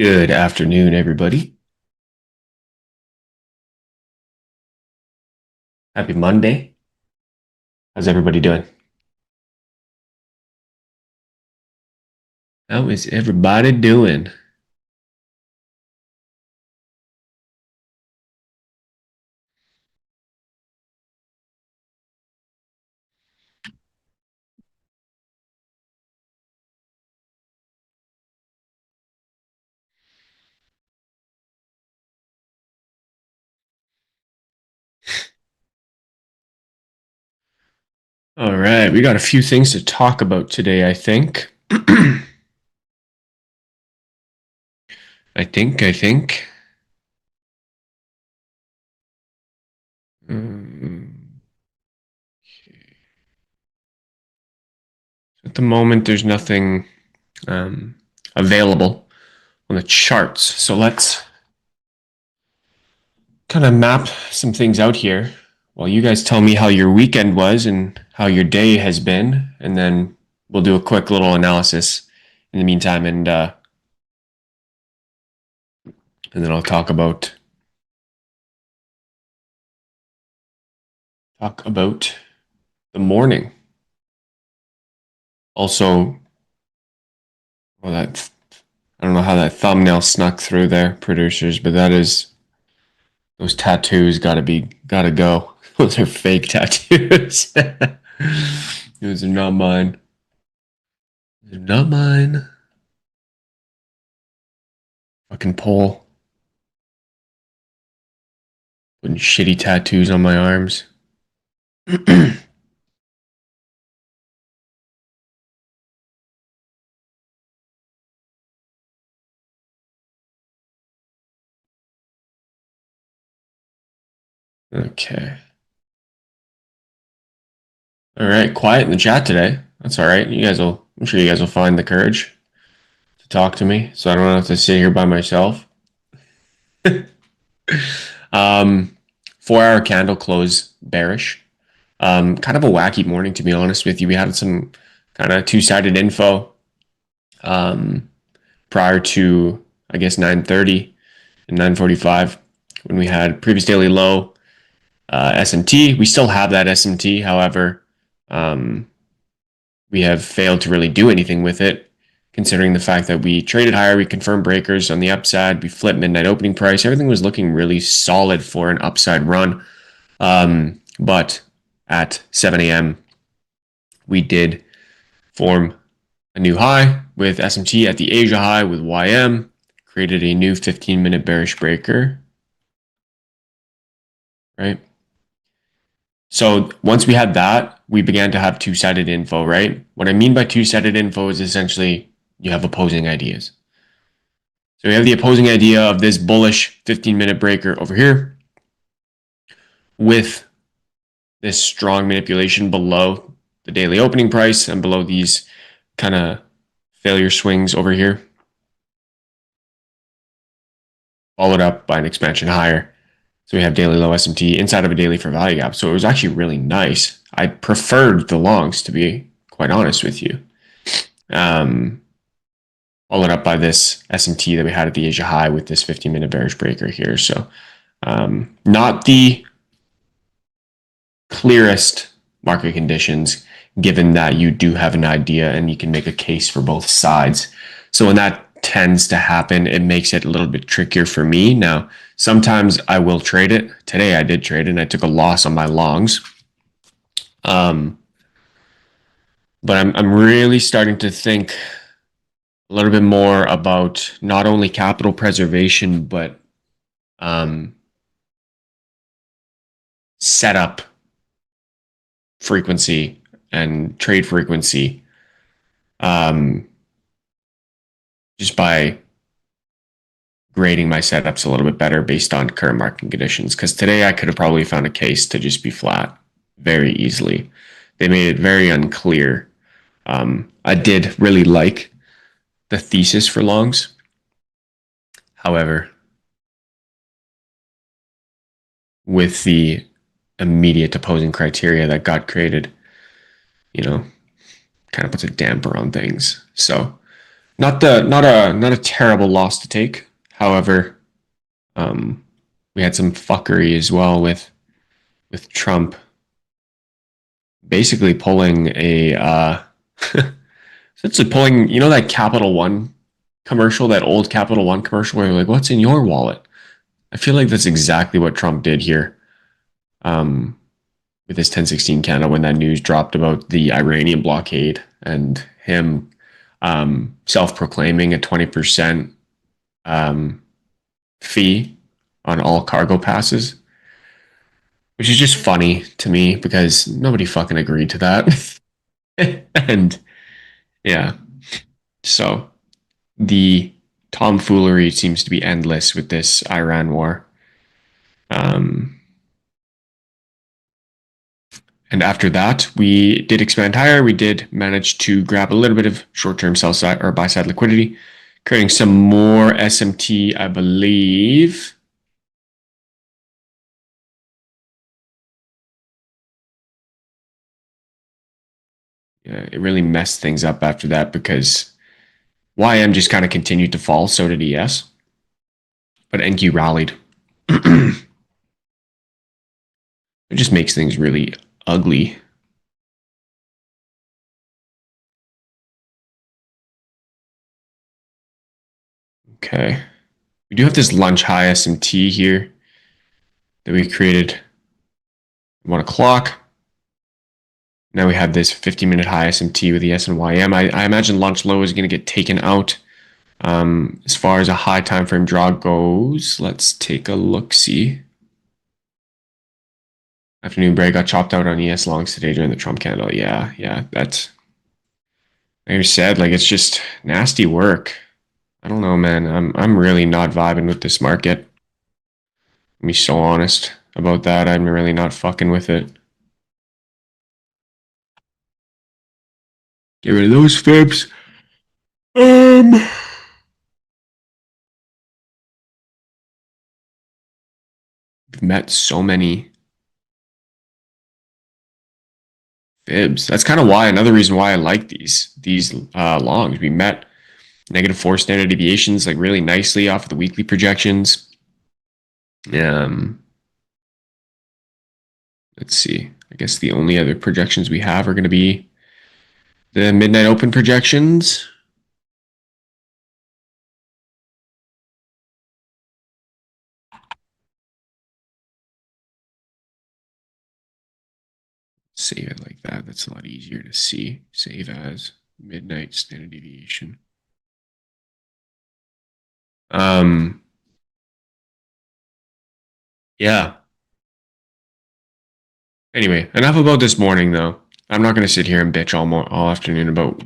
Good afternoon, everybody. Happy Monday. How's everybody doing? How is everybody doing? All right, we got a few things to talk about today, I think. I think. Um, at the moment, there's nothing um, available on the charts. So let's kind of map some things out here while you guys tell me how your weekend was and how your day has been. And then we'll do a quick little analysis in the meantime. And then I'll talk about the morning. Also, well, that I don't know how that thumbnail snuck through there, producers, but that is those tattoos gotta go. Those are fake tattoos. Those are not mine. Those are not mine. Fucking Pole. Putting shitty tattoos on my arms. Okay. All right. Quiet in the chat today. That's all right. I'm sure you guys will find the courage to talk to me, so I don't have to sit here by myself. um, 4 hour candle close bearish. Kind of a wacky morning, to be honest with you. We had some kind of two-sided info prior to, I guess, 9:30 and 9:45 when we had previous daily low SMT. We still have that SMT. However, we have failed to really do anything with it, considering the fact that we traded higher, we confirmed breakers on the upside, we flipped midnight opening price. Everything was looking really solid for an upside run. But at 7 a.m., we did form a new high with SMT at the Asia high with YM, created a new 15-minute bearish breaker, right? So once we had that, we began to have two-sided info, right? What I mean by two-sided info is essentially you have opposing ideas. So we have the opposing idea of this bullish 15-minute breaker over here with this strong manipulation below the daily opening price and below these kind of failure swings over here, followed up by an expansion higher. So we have daily low SMT inside of a daily fair value gap. So it was actually really nice. I preferred the longs, to be quite honest with you. Followed up by this SMT that we had at the Asia high with this 15-minute bearish breaker here. So not the clearest market conditions, given that you do have an idea and you can make a case for both sides. So when that tends to happen, it makes it a little bit trickier for me. Now, sometimes I will trade it. Today I did trade it and I took a loss on my longs. But I'm really starting to think a little bit more about not only capital preservation, but setup frequency and trade frequency, just by grading my setups a little bit better based on current market conditions. Because today I could have probably found a case to just be flat very easily. They made it very unclear. I did really like the thesis for longs. However, with the immediate opposing criteria that got created, kind of puts a damper on things. So not a terrible loss to take. However, um, we had some fuckery as well with Trump basically pulling a essentially pulling, you know, that Capital One commercial, that old Capital One commercial where you're like, what's in your wallet? I feel like that's exactly what Trump did here. Um, with his 1016 Canada when that news dropped about the Iranian blockade and him self-proclaiming a 20% um, fee on all cargo passes, which is just funny to me because nobody fucking agreed to that. And yeah, so the tomfoolery seems to be endless with this Iran war. Um, and after that, we did expand higher. We did manage to grab a little bit of short-term sell side or buy side liquidity, creating some more SMT, I believe. Yeah, it really messed things up after that because YM just kind of continued to fall. So did ES, but NQ rallied. It just makes things really ugly. Okay. We do have this lunch high SMT here that we created at 1 o'clock. Now we have this 50-minute high SMT with the S and YM. I imagine lunch low is going to get taken out. As far as a high time frame draw goes, let's take a look-see. Afternoon Bray got chopped out on ES longs today during the Trump candle. Yeah, that's like I said, like it's just nasty work. I don't know, man. I'm really not vibing with this market. Let me be so honest about that. I'm really not fucking with it. Get rid of those fibs. We've met so many fibs. That's kind of why another reason why I like these longs. We met -4 standard deviations like really nicely off of the weekly projections. Um, let's see. I guess the only other projections we have are going to be the midnight open projections. Save it like that. That's a lot easier to see. Save as midnight standard deviation. Um, yeah. Anyway, enough about this morning though. I'm not going to sit here and bitch all afternoon about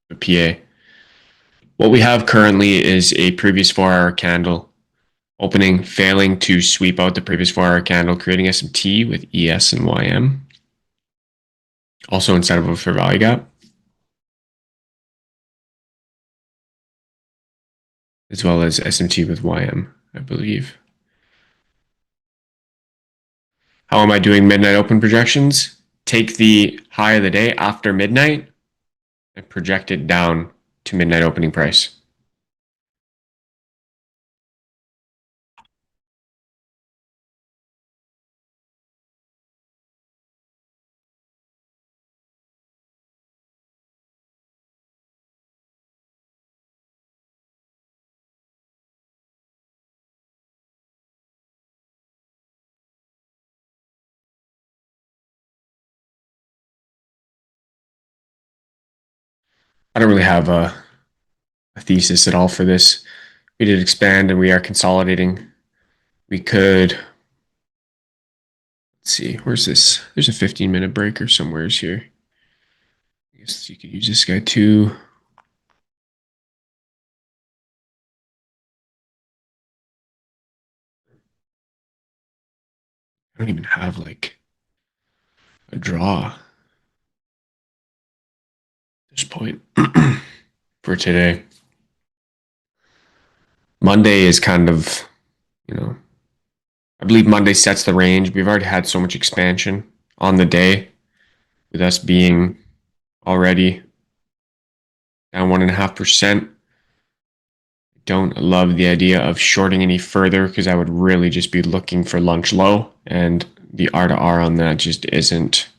the PA. What we have currently is a previous 4-hour candle opening, failing to sweep out the previous 4-hour candle, creating SMT with ES and YM. Also inside of a fair value gap, as well as SMT with YM, I believe. How am I doing midnight open projections? Take the high of the day after midnight and project it down to midnight opening price. I don't really have a thesis at all for this. We did expand and we are consolidating. We could, let's see, where's this? There's a 15-minute breaker somewheres here. I guess you could use this guy too. I don't even have like a draw at this point for today. Monday is kind of, you know, I believe Monday sets the range. We've already had so much expansion on the day with us being already down 1.5%. Don't love the idea of shorting any further because I would really just be looking for lunch low, and the R to R on that just isn't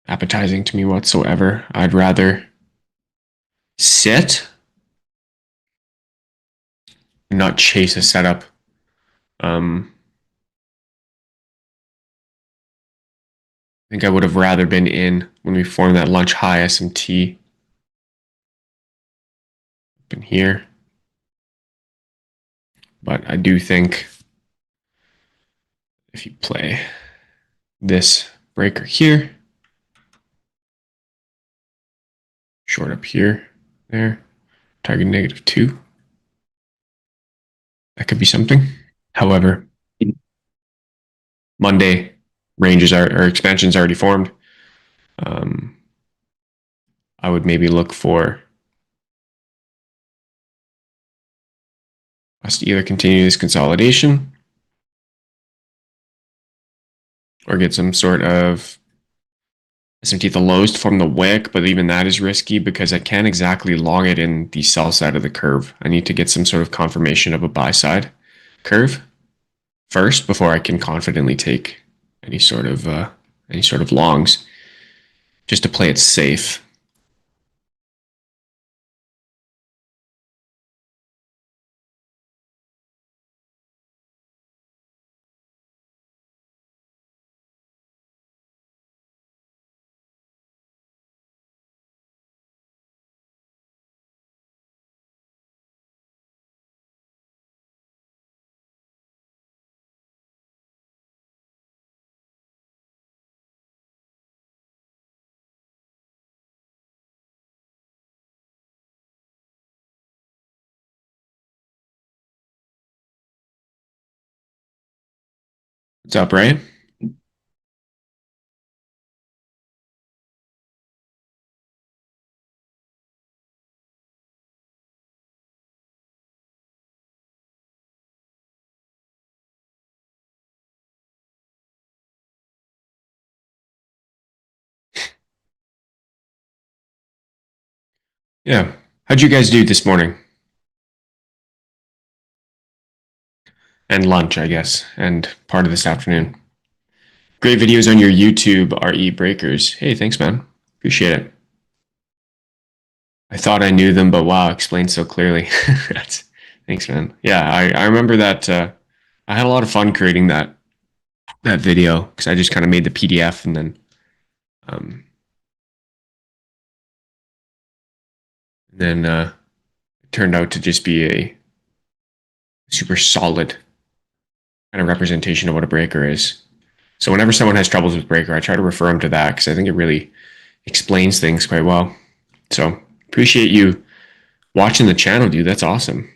appetizing to me whatsoever. I'd rather sit and not chase a setup. I think I would have rather been in when we formed that lunch high SMT up in here. But I do think if you play this breaker here, short up here, there, target -2, that could be something. However, Monday ranges are or expansions already formed. I would maybe look for us to either continue this consolidation or get some sort of SMT at the lows to form the wick, but even that is risky because I can't exactly long it in the sell side of the curve. I need to get some sort of confirmation of a buy side curve first before I can confidently take any sort of longs, just to play it safe. What's up, Bray? Yeah. How'd you guys do this morning? And lunch, I guess, and part of this afternoon. Great videos on your YouTube, RE Breakers. Hey, thanks, man. Appreciate it. I thought I knew them, but wow, explained so clearly. Thanks, man. Yeah, I remember that. I had a lot of fun creating that video because I just kind of made the PDF and then it turned out to just be a super solid kind of representation of what a breaker is. So whenever someone has troubles with breaker, I try to refer them to that because I think it really explains things quite well. So appreciate you watching the channel, dude. That's awesome.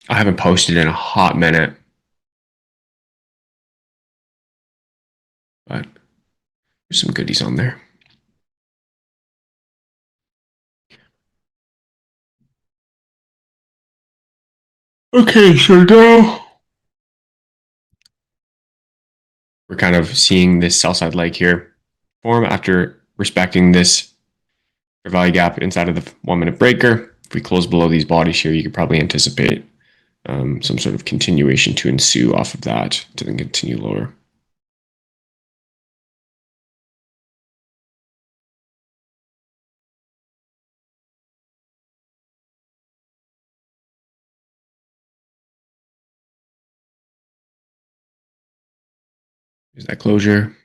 I haven't posted in a hot minute, but there's some goodies on there. Okay, so now we're kind of seeing this sell side leg here form after respecting this value gap inside of the 1 minute breaker. If we close below these bodies here, you could probably anticipate some sort of continuation to ensue off of that to then continue lower. Is that closure?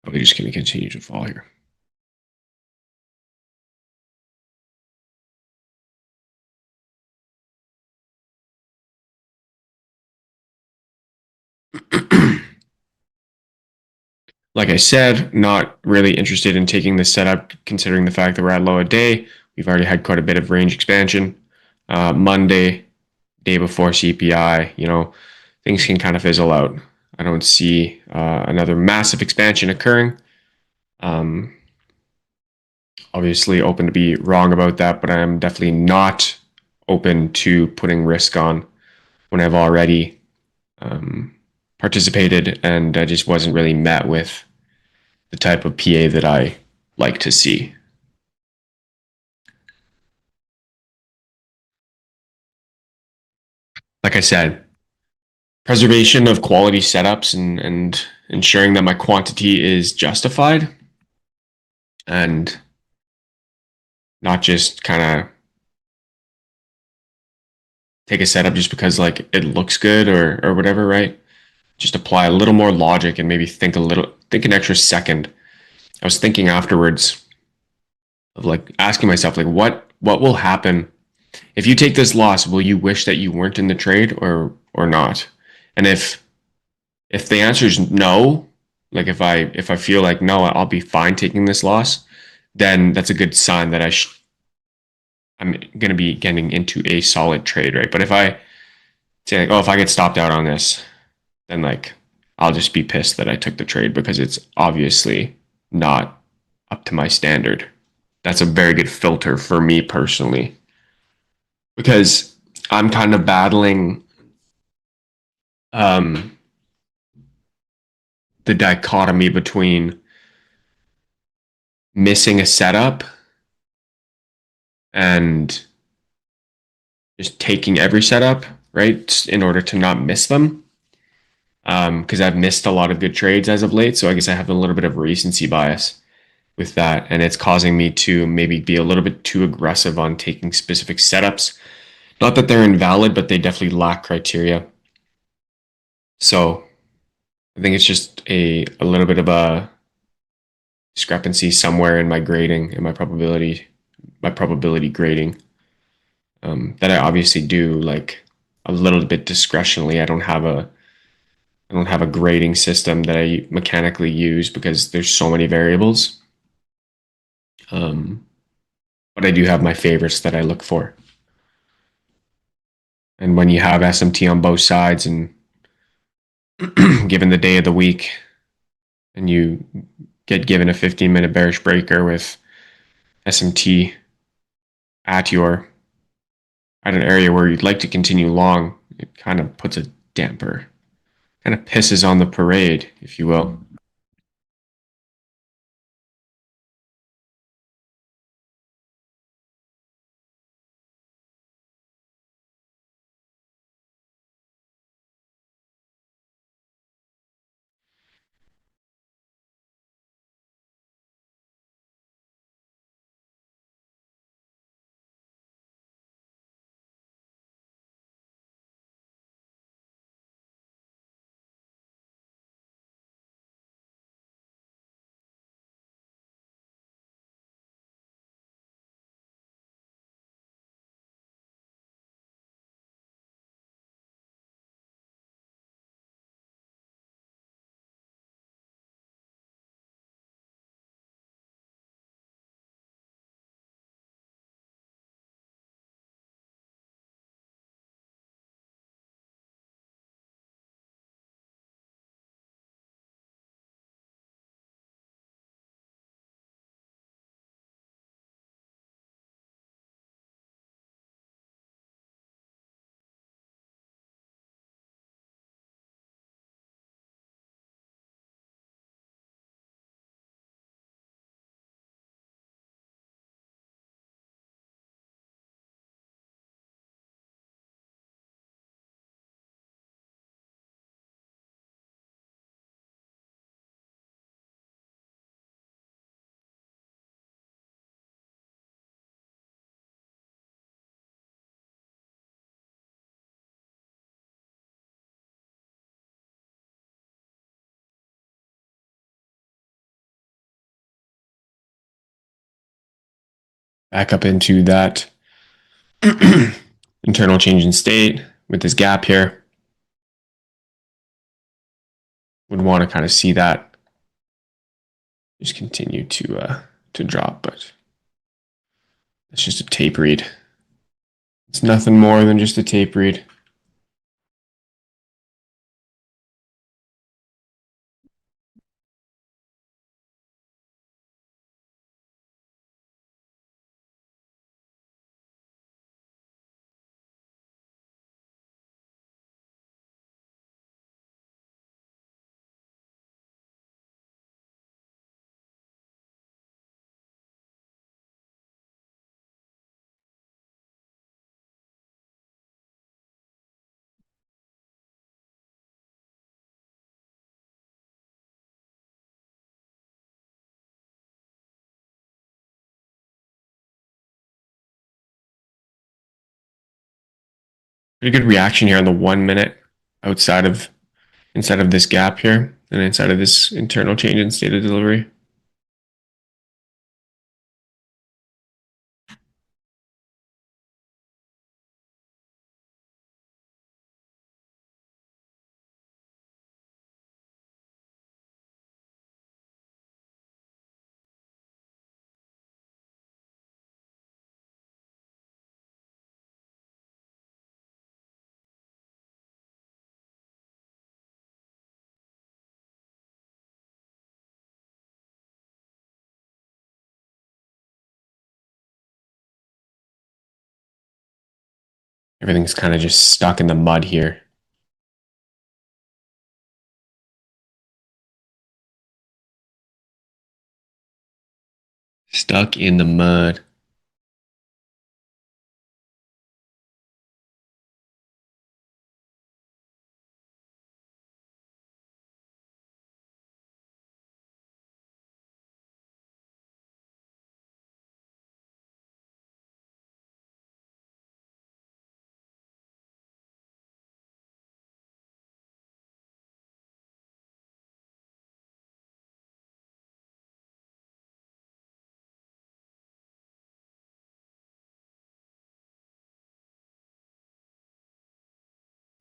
Probably just going to continue to fall here. Like I said, not really interested in taking this setup considering the fact that we're at low a day. We've already had quite a bit of range expansion. Monday, day before CPI, things can kind of fizzle out. I don't see another massive expansion occurring. Obviously open to be wrong about that, but I'm definitely not open to putting risk on when I've already participated and I just wasn't really met with the type of PA that I like to see. Like I said, preservation of quality setups and ensuring that my quantity is justified and not just kind of take a setup just because like it looks good or whatever, right? Just apply a little more logic and maybe think an extra second. I was thinking afterwards of like asking myself like what will happen if you take this loss? Will you wish that you weren't in the trade or not? And if the answer is no, like if I feel like no, I'll be fine taking this loss, then that's a good sign that I'm going to be getting into a solid trade, right? But if I say like, oh, if I get stopped out on this, then like I'll just be pissed that I took the trade because it's obviously not up to my standard. That's a very good filter for me personally because I'm kind of battling um, the dichotomy between missing a setup and just taking every setup, right, in order to not miss them. Because I've missed a lot of good trades as of late. So I guess I have a little bit of recency bias with that. And it's causing me to maybe be a little bit too aggressive on taking specific setups. Not that they're invalid, but they definitely lack criteria. So I think it's just a little bit of a discrepancy somewhere in my grading, in my probability grading. That I obviously do like a little bit discretionally. I don't have a grading system that I mechanically use because there's so many variables. Um, but I do have my favorites that I look for. And when you have SMT on both sides and given the day of the week and you get given a 15-minute bearish breaker with SMT at your at an area where you'd like to continue long, it kind of puts a damper, kind of pisses on the parade, if you will. Back up into that internal change in state with this gap here. Would want to kind of see that just continue to drop, but it's just a tape read. It's nothing more than just a tape read. Pretty good reaction here on the 1 minute outside of inside of this gap here and inside of this internal change in state of delivery. Everything's kind of just stuck in the mud here. Stuck in the mud.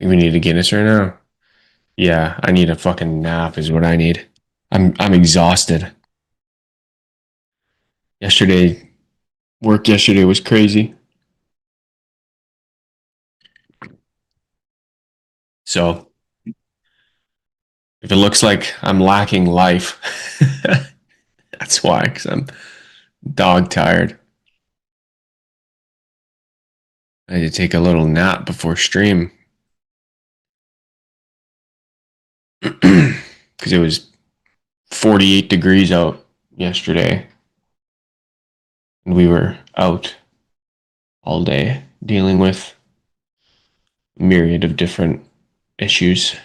We need a Guinness right now. Yeah, I need a fucking nap is what I need. I'm exhausted. Work yesterday was crazy. So if it looks like I'm lacking life, that's why, because I'm dog tired. I had to take a little nap before stream. Because it was 48 degrees out yesterday. And we were out all day dealing with a myriad of different issues.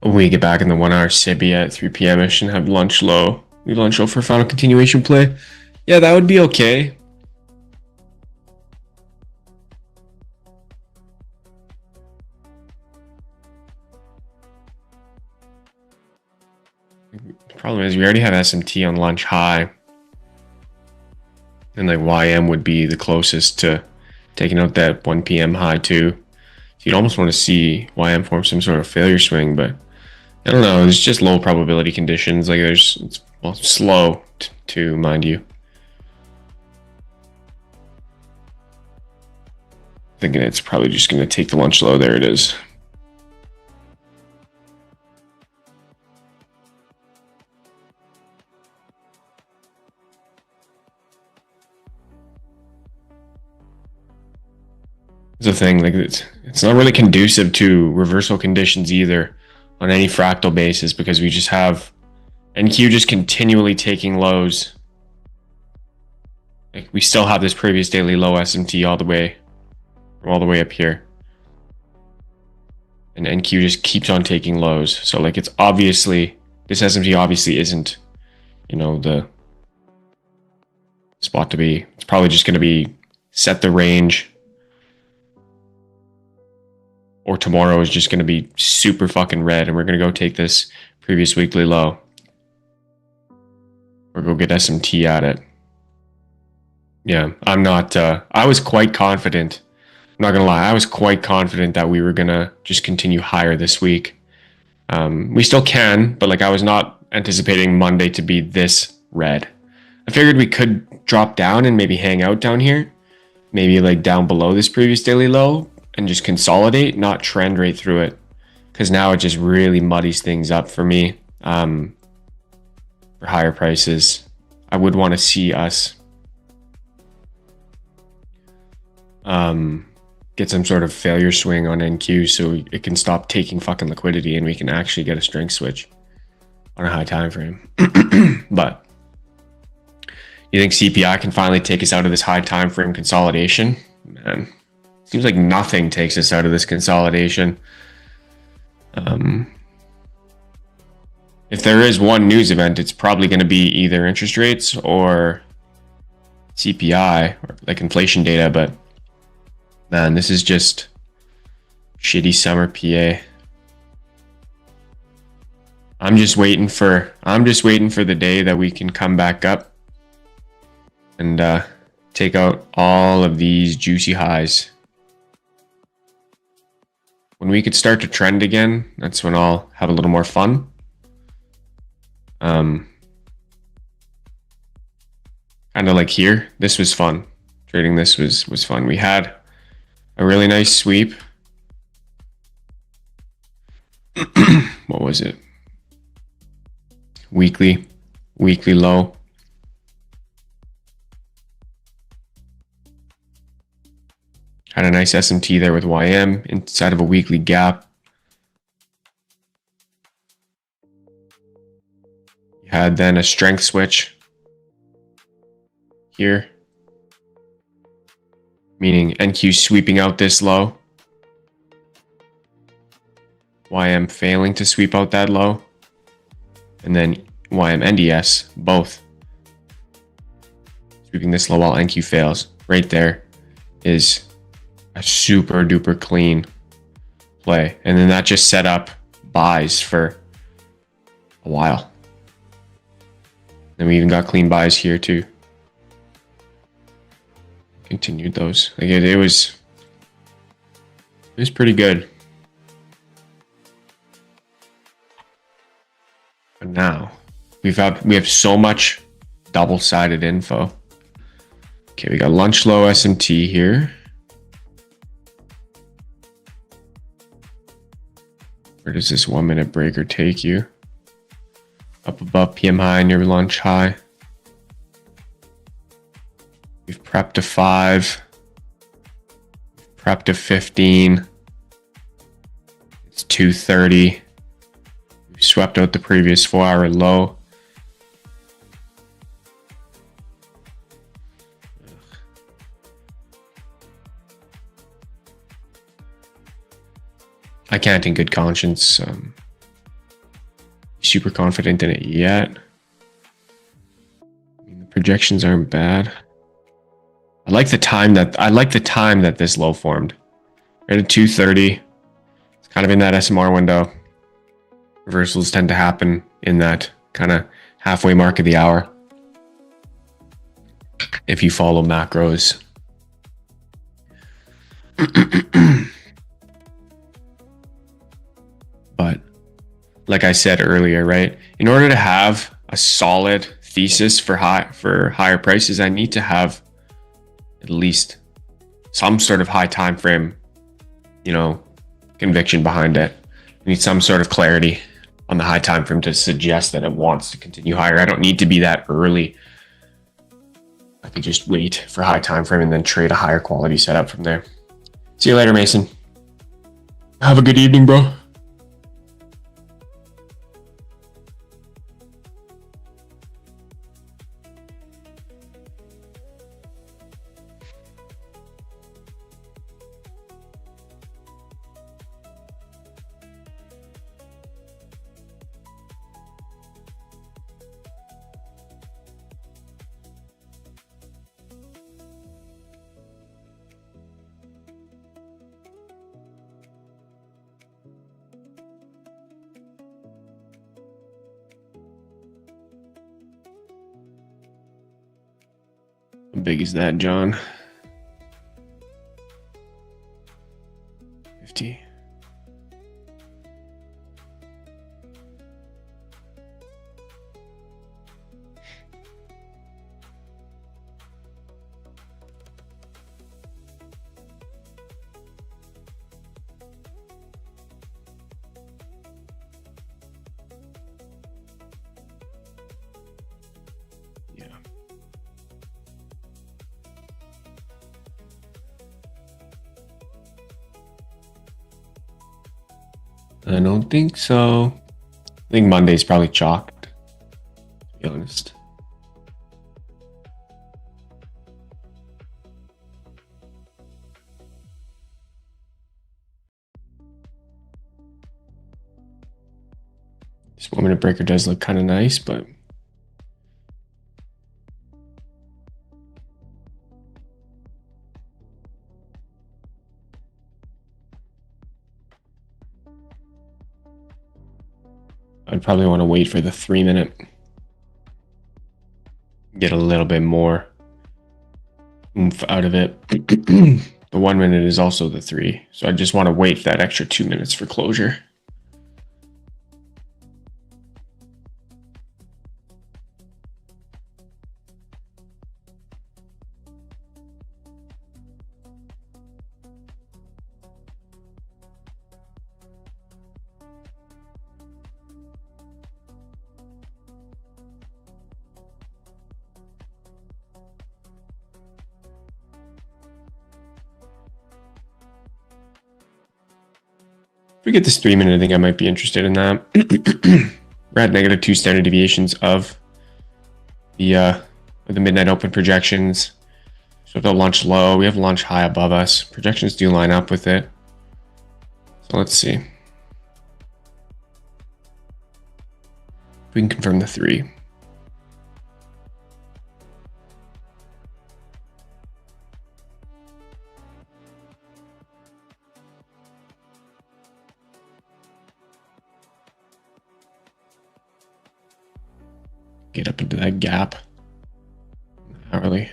We get back in the 1 hour Sibi at 3 p.m. ish and have lunch low. We lunch low for final continuation play. Yeah, that would be okay. The problem is we already have SMT on lunch high. And like YM would be the closest to taking out that 1 p.m. high too. So you'd almost want to see YM form some sort of failure swing, but I don't know. It's just low probability conditions. Like it's well slow to mind you. Thinking it's probably just going to take the lunch low. There it is. the thing. Like it's not really conducive to reversal conditions either on any fractal basis, because we just have NQ just continually taking lows. Like we still have this previous daily low SMT all the way up here, and NQ just keeps on taking lows. So like it's obviously, this SMT obviously isn't, you know, the spot to be. It's probably just going to be set the range, or tomorrow is just going to be super fucking red and we're going to go take this previous weekly low or go get SMT at it. Yeah, I'm not, I was quite confident. I'm not going to lie. I was quite confident that we were going to just continue higher this week. We still can, but like I was not anticipating Monday to be this red. I figured we could drop down and maybe hang out down here, maybe like down below this previous daily low and just consolidate, not trend right through it. Because now it just really muddies things up for me. For higher prices, I would want to see us get some sort of failure swing on NQ so it can stop taking fucking liquidity and we can actually get a strength switch on a high time frame. But you think CPI can finally take us out of this high time frame consolidation? Man, seems like nothing takes us out of this consolidation. If there is one news event, it's probably going to be either interest rates or CPI or like inflation data. But man, this is just shitty summer PA. I'm just waiting for the day that we can come back up and take out all of these juicy highs. When we could start to trend again, that's when I'll have a little more fun. Kind of like here, this was fun. Trading this was fun. We had a really nice sweep. What was it? Weekly low. Had a nice SMT there with YM inside of a weekly gap. You had then a strength switch here, meaning NQ sweeping out this low. YM failing to sweep out that low. And then YM NDS both sweeping this low while NQ fails. Right there is a super duper clean play. And then that just set up buys for a while. And we even got clean buys here too. Continued those. Like it was pretty good. But now we have so much double-sided info. Okay, we got lunch low SMT here. Where does this 1 minute breaker take you? Up above PM high near lunch high. We've prepped to 5. We've prepped to 15. It's 2:30. We've swept out the previous 4-hour low. I can't in good conscience be super confident in it yet. I mean, the projections aren't bad. I like the time that this low formed. Right at 2:30. It's kind of in that SMR window. Reversals tend to happen in that kind of halfway mark of the hour. If you follow macros. But like I said earlier, right? In order to have a solid thesis for higher prices, I need to have at least some sort of high time frame, conviction behind it. I need some sort of clarity on the high time frame to suggest that it wants to continue higher. I don't need to be that early. I could just wait for high time frame and then trade a higher quality setup from there. See you later, Mason. Have a good evening, bro. How big is that, John? 50. Yeah. I don't think so. I think Monday's probably chalked, to be honest. This 1 minute breaker does look kind of nice, but I'd probably want to wait for the 3 minute. Get a little bit more oomph out of it. The 1 minute is also the 3. So I just want to wait that extra 2 minutes for closure. If we get this 3 minute, I think I might be interested in that. We're at -2 standard deviations of the midnight open projections. So they'll launch low. We have launch high above us. Projections do line up with it. So let's see. We can confirm the 3. Get up into that gap. Not really.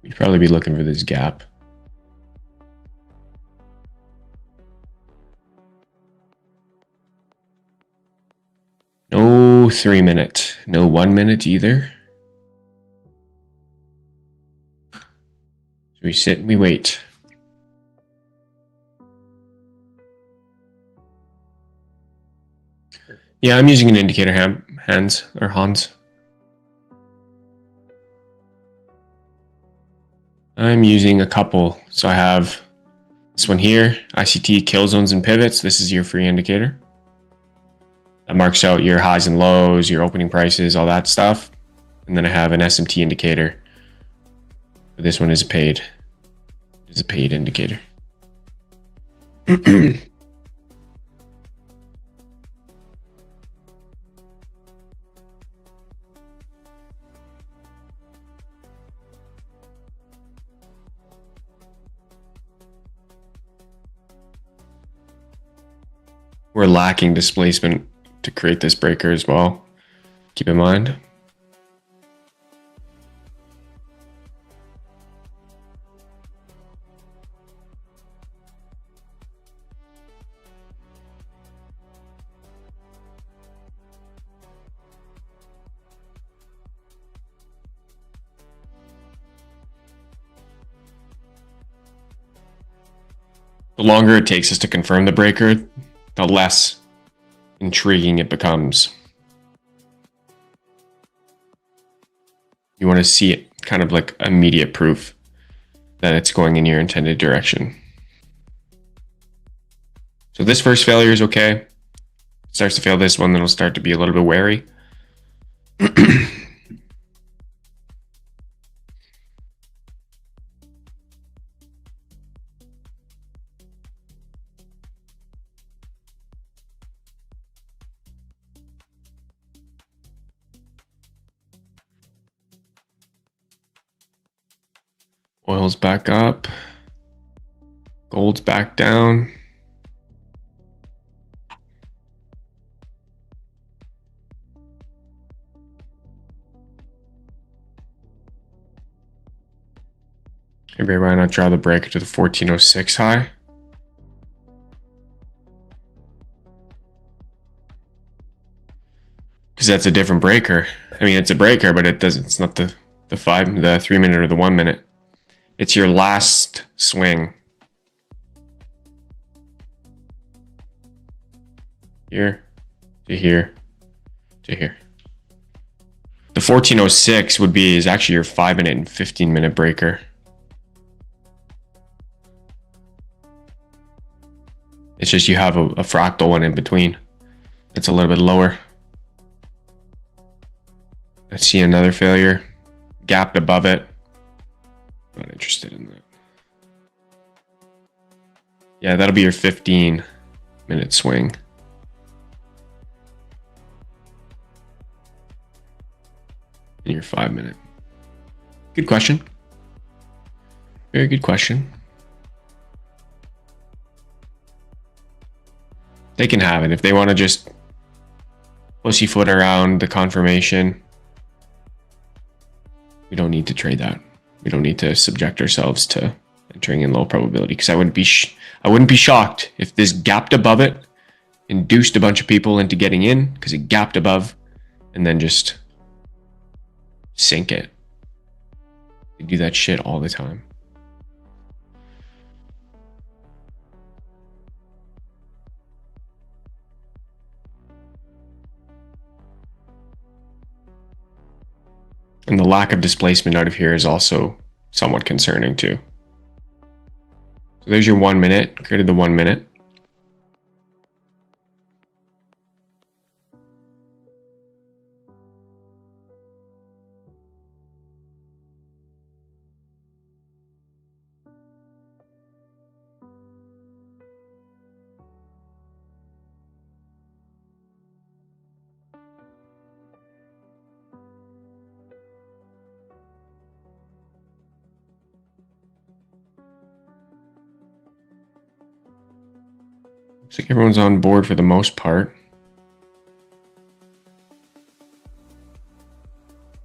We'd probably be looking for this gap. No 3 minute, no 1 minute either. So we sit and we wait. Yeah, I'm using an indicator Hans. I'm using a couple. So I have this one here, ICT kill zones and pivots. This is your free indicator. That marks out your highs and lows, your opening prices, all that stuff. And then I have an SMT indicator. This one is a paid indicator. We're lacking displacement to create this breaker as well. Keep in mind. longer it takes us to confirm the breaker, the less intriguing it becomes. You want to see it kind of like immediate proof that it's going in your intended direction. So this first failure is okay. It starts to fail this one, then it'll start to be a little bit wary. Oil's back up. Gold's back down. Maybe why not draw the breaker to the 1406 high? Because that's a different breaker. I mean, it's a breaker, but it doesn't. It's not the 3 minute or the 1 minute. It's your last swing. Here to here to here. The 1406 is actually your 5 minute and 15 minute breaker. It's just you have a fractal one in between. It's a little bit lower. I see another failure. Gapped above it. Not interested in that. Yeah, that'll be your 15 minute swing. And your 5 minute. Good question. Very good question. They can have it if they want to just pussyfoot around the confirmation. We don't need to trade that. We don't need to subject ourselves to entering in low probability, because I wouldn't be shocked if this gapped above it, induced a bunch of people into getting in because it gapped above, and then just sink it. They do that shit all the time. And the lack of displacement out of here is also somewhat concerning too. So there's your 1 minute, created the 1 minute. Looks like everyone's on board for the most part.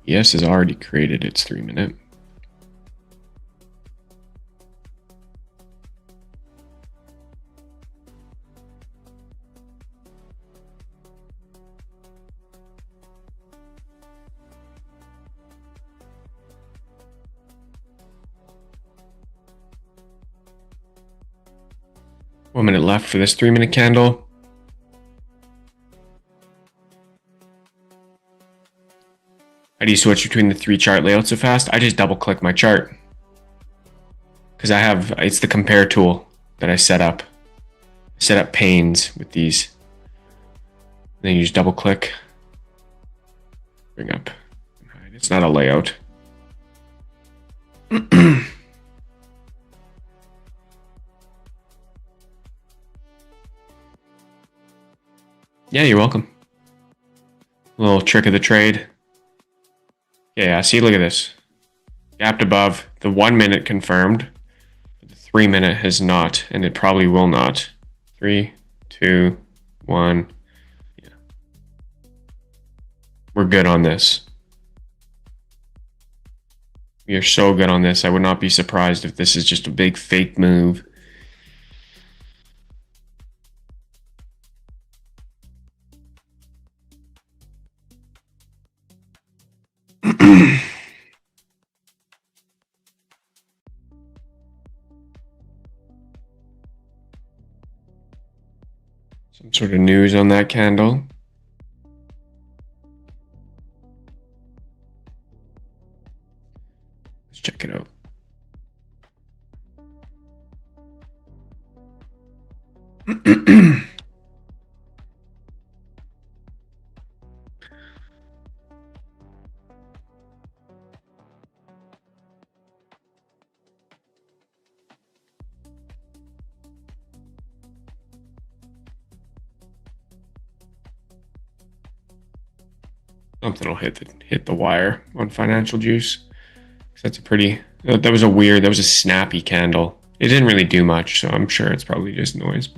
ES has already created its 3 minute. One minute left for this 3 minute candle. How do you switch between the 3 chart layouts so fast? I just double click my chart. Because it's the compare tool that I set up. I set up panes with these. Then you just double click. Bring up. It's not a layout. Yeah, you're welcome. A little trick of the trade. Yeah, see, look at this. Gapped above. The 1 minute confirmed. The 3 minute has not, and it probably will not. 3, 2, 1. Yeah. We're good on this. We are so good on this. I would not be surprised if this is just a big fake move. Some sort of news on that candle. Let's check it out. Something will hit the wire on Financial Juice. That's a pretty. That was a snappy candle. It didn't really do much, so I'm sure it's probably just noise.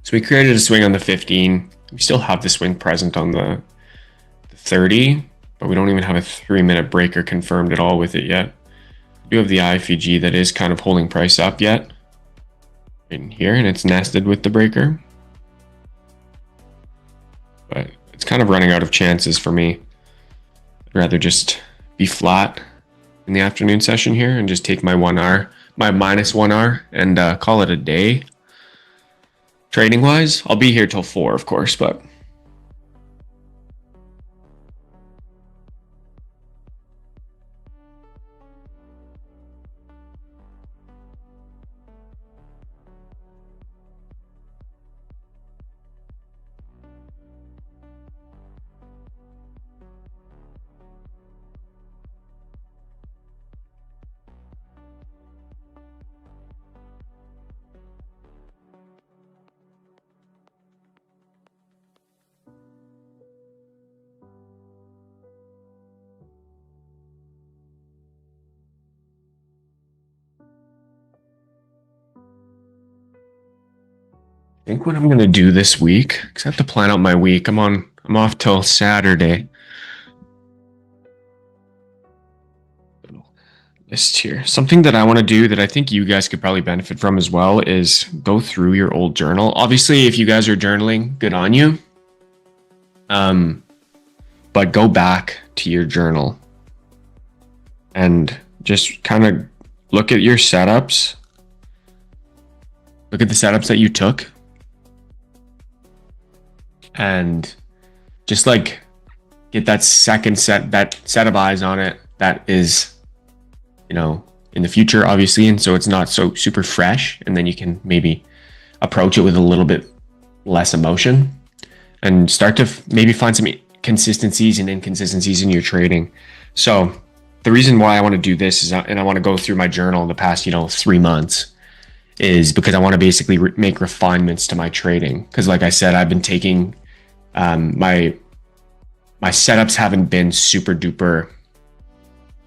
So we created a swing on the 15. We still have the swing present on the 30, but we don't even have a 3-minute breaker confirmed at all with it yet. We do have the IFEG that is kind of holding price up yet in here, and it's nested with the breaker. But it's kind of running out of chances for me. I'd rather just be flat in the afternoon session here and just take my minus 1 hour and call it a day. Trading wise, I'll be here till 4, of course, but I think what I'm going to do this week, because I have to plan out my week. I'm off till Saturday. List here. Something that I want to do that I think you guys could probably benefit from as well is go through your old journal. Obviously, if you guys are journaling, good on you. But go back to your journal and just kind of look at your setups. Look at the setups that you took. And just like get that set of eyes on it that is, in the future, obviously. And so it's not so super fresh. And then you can maybe approach it with a little bit less emotion and start to maybe find some consistencies and inconsistencies in your trading. So the reason why I want to do this is, and I want to go through my journal in the past, 3 months, is because I want to basically make refinements to my trading. Because like I said, I've been taking my setups haven't been super duper,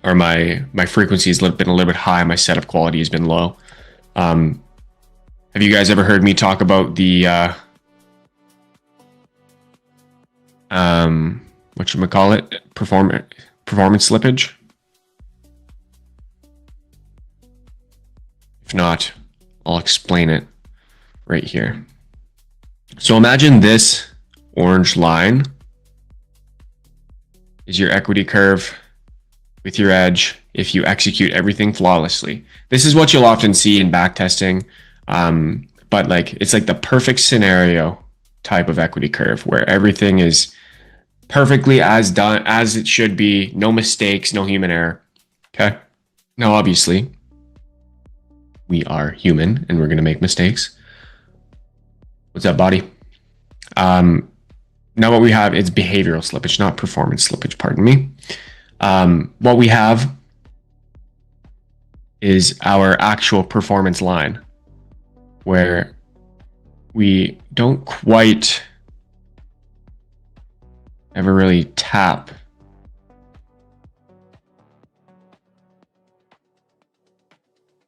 or my frequency has been a little bit high. My setup quality has been low. Have you guys ever heard me talk about the whatchamacallit, performance slippage? If not, I'll explain it right here. So imagine this orange line is your equity curve with your edge if you execute everything flawlessly. This is what you'll often see in backtesting, but it's like the perfect scenario type of equity curve where everything is perfectly as done as it should be, no mistakes, no human error. Okay. Now, obviously, we are human and we're going to make mistakes. What's up, body? Now what we have is behavioral slippage, not performance slippage, pardon me. What we have is our actual performance line where we don't quite ever really tap.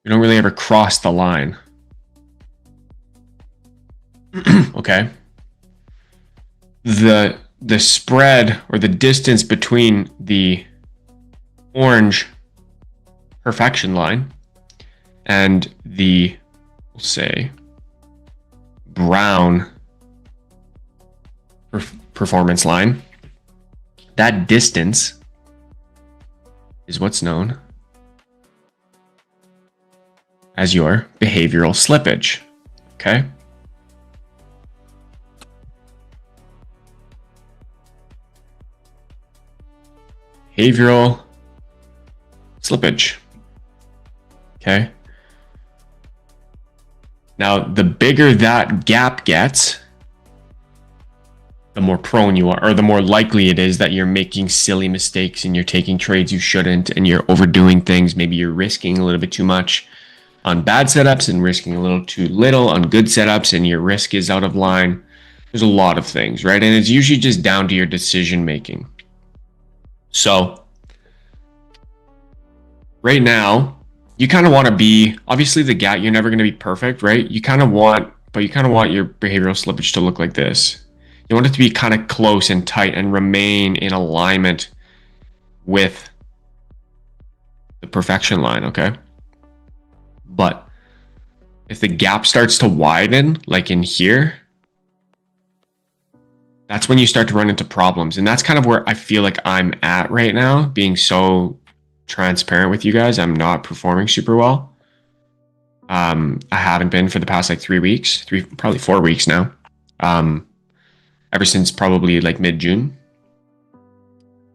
We don't really ever cross the line. Okay. The spread or the distance between the orange perfection line and the, we'll say, brown performance line. That distance is what's known as your behavioral slippage, okay? Behavioral slippage, okay? Now, the bigger that gap gets, the more prone you are, or the more likely it is that you're making silly mistakes and you're taking trades you shouldn't and you're overdoing things. Maybe you're risking a little bit too much on bad setups and risking a little too little on good setups, and your risk is out of line. There's a lot of things, right? And it's usually just down to your decision making. So right now, you kind of want to be, obviously the gap, you're never going to be perfect, right? You kind of want your behavioral slippage to look like this. You want it to be kind of close and tight and remain in alignment with the perfection line, okay? But if the gap starts to widen, like in here, that's when you start to run into problems. And that's kind of where I feel like I'm at right now, being so transparent with you guys. I'm not performing super well. I haven't been for the past like 3 weeks, probably 4 weeks now. Ever since probably like mid-June.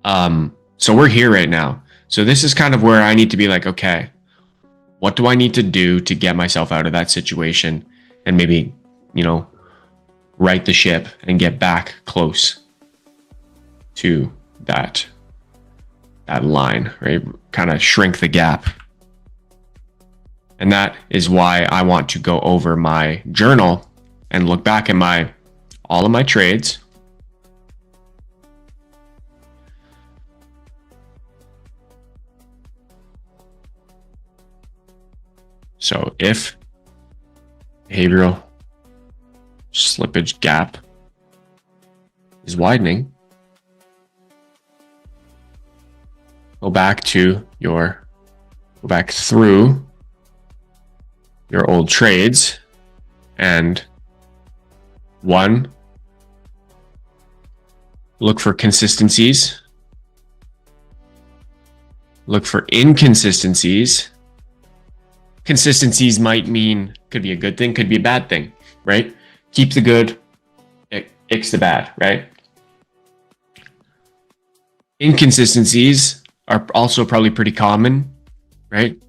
So we're here right now. So this is kind of where I need to be like, okay, what do I need to do to get myself out of that situation and maybe, you know, right the ship and get back close to that line, right? Kind of shrink the gap. And that is why I want to go over my journal and look back at all of my trades. So if behavioral slippage gap is widening, go back through your old trades, and one, look for consistencies, look for inconsistencies. Consistencies could be a good thing, could be a bad thing, right? Keep the good, ix the bad, right? Inconsistencies are also probably pretty common, right?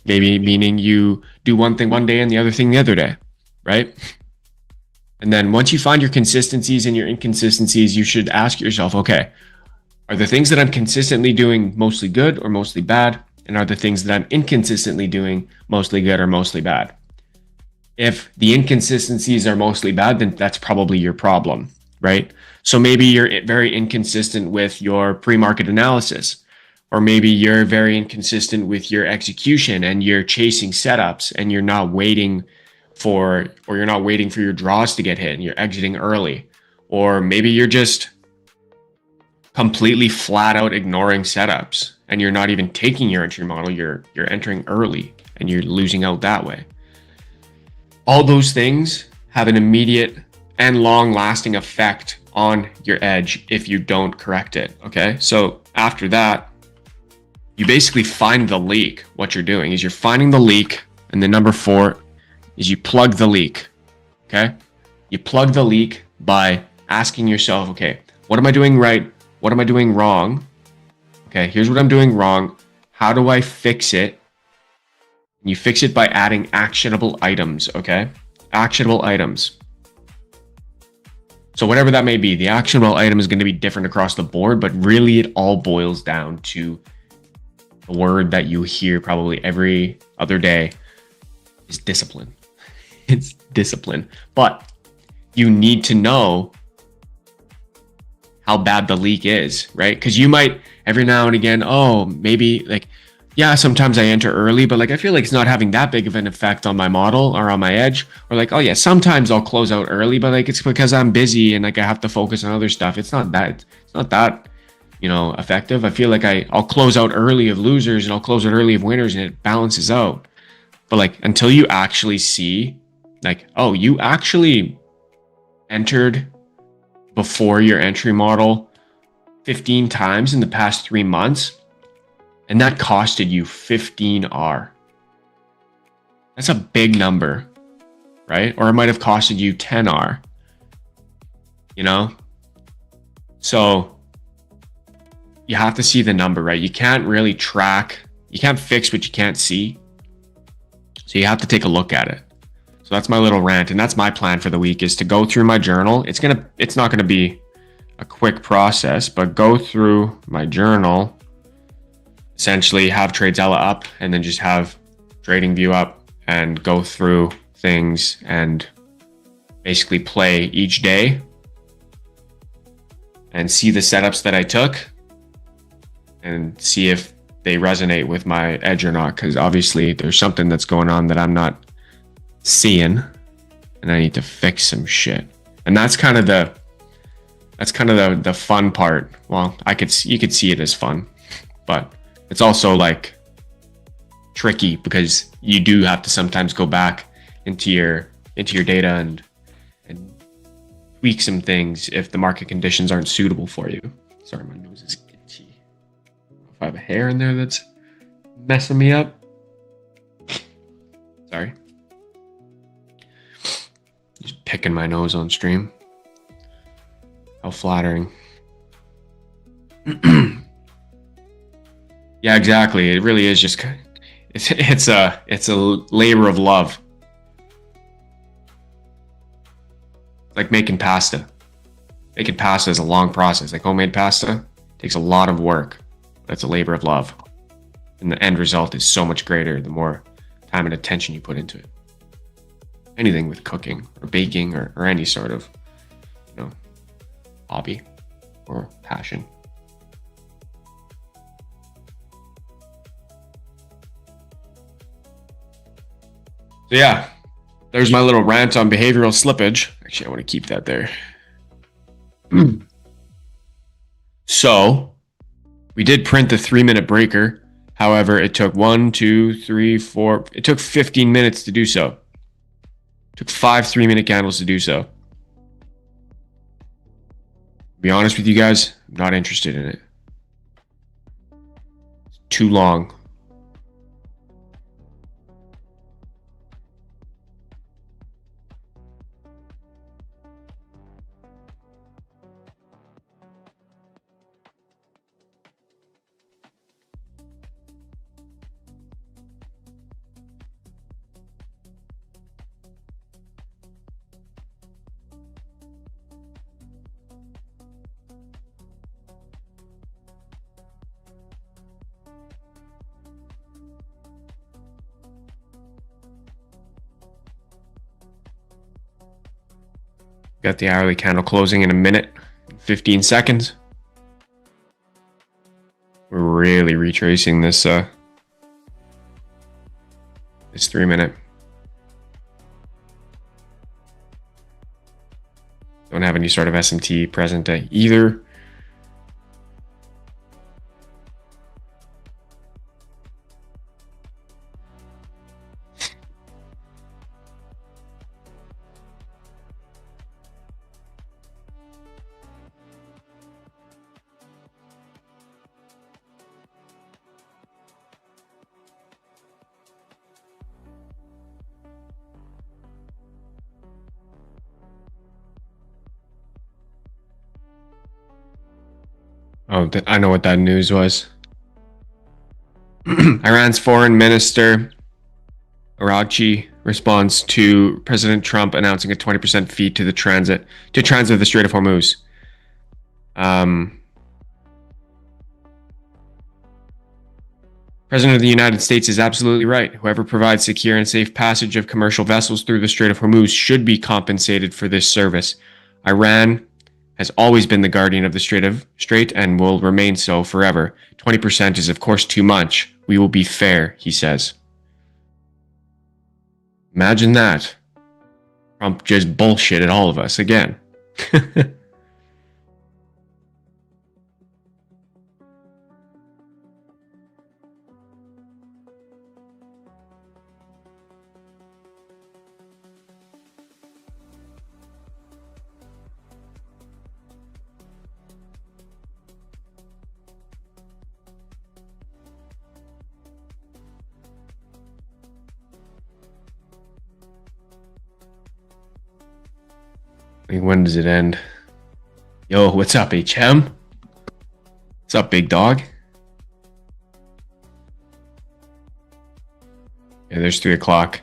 Maybe meaning you do one thing one day and the other thing the other day, right? And then once you find your consistencies and your inconsistencies, you should ask yourself, okay, are the things that I'm consistently doing mostly good or mostly bad? And are the things that I'm inconsistently doing mostly good or mostly bad? If the inconsistencies are mostly bad, then that's probably your problem, right? So maybe you're very inconsistent with your pre-market analysis, or maybe you're very inconsistent with your execution and you're chasing setups and you're not waiting for your draws to get hit and you're exiting early. Or maybe you're just completely flat out ignoring setups and you're not even taking your entry model, you're entering early and you're losing out that way. All those things have an immediate and long-lasting effect on your edge if you don't correct it, okay? So after that, you basically find the leak. What you're doing is you're finding the leak, and then number 4 is you plug the leak, okay? You plug the leak by asking yourself, okay, what am I doing right? What am I doing wrong? Okay, here's what I'm doing wrong. How do I fix it? And you fix it by adding actionable items, okay? Actionable items. So whatever that may be, the actionable item is going to be different across the board, but really it all boils down to the word that you hear probably every other day is discipline. It's discipline. But you need to know how bad the leak is, right? Because you might every now and again, oh, maybe like, yeah, sometimes I enter early, but like I feel like it's not having that big of an effect on my model or on my edge. Or like, oh yeah, sometimes I'll close out early, but like it's because I'm busy and like I have to focus on other stuff. It's not that, you know, effective. I feel like I'll close out early of losers and I'll close out early of winners and it balances out. But like until you actually see like, oh, you actually entered before your entry model 15 times in the past 3 months, and that costed you 15R. That's a big number, right? Or it might have costed you 10R, you know? So you have to see the number, right? You can't really track, you can't fix what you can't see. So you have to take a look at it. So that's my little rant, and that's my plan for the week, is to go through my journal. It's not gonna be a quick process, but go through my journal, essentially have TradeZella up, and then just have TradingView up, and go through things and basically play each day and see the setups that I took and see if they resonate with my edge or not, because obviously there's something that's going on that I'm not seeing, and I need to fix some shit. And that's kind of the fun part. Well, you could see it as fun, but it's also like tricky, because you do have to sometimes go back into your data and tweak some things if the market conditions aren't suitable for you. Sorry, my nose is itchy. If I have a hair in there that's messing me up. Sorry. Just picking my nose on stream. How flattering. Yeah, exactly. It really is just, it's a labor of love. It's like making pasta. Making pasta is a long process. Like homemade pasta takes a lot of work. That's a labor of love. And the end result is so much greater the more time and attention you put into it. Anything with cooking or baking or any sort of, hobby or passion. So yeah, there's my little rant on behavioral slippage. Actually, I want to keep that there. So we did print the 3-minute breaker. However, it took 1, 2, 3, 4. It took 15 minutes to do so. It took 5 3-minute candles to do so. To be honest with you guys, I'm not interested in it. It's too long. Got the hourly candle closing in a minute, 15 seconds. We're really retracing this 3-minute. Don't have any sort of SMT present either. Oh, I know what that news was. Iran's foreign minister, Araghchi, responds to President Trump announcing a 20% fee to transit the Strait of Hormuz. President of the United States is absolutely right. Whoever provides secure and safe passage of commercial vessels through the Strait of Hormuz should be compensated for this service. Iran has always been the guardian of the Strait and will remain so forever. 20% is, of course, too much. We will be fair, he says. Imagine that. Trump just bullshitted all of us again. Like, when does it end? Yo, what's up, HM? What's up, big dog? Yeah, there's 3 o'clock.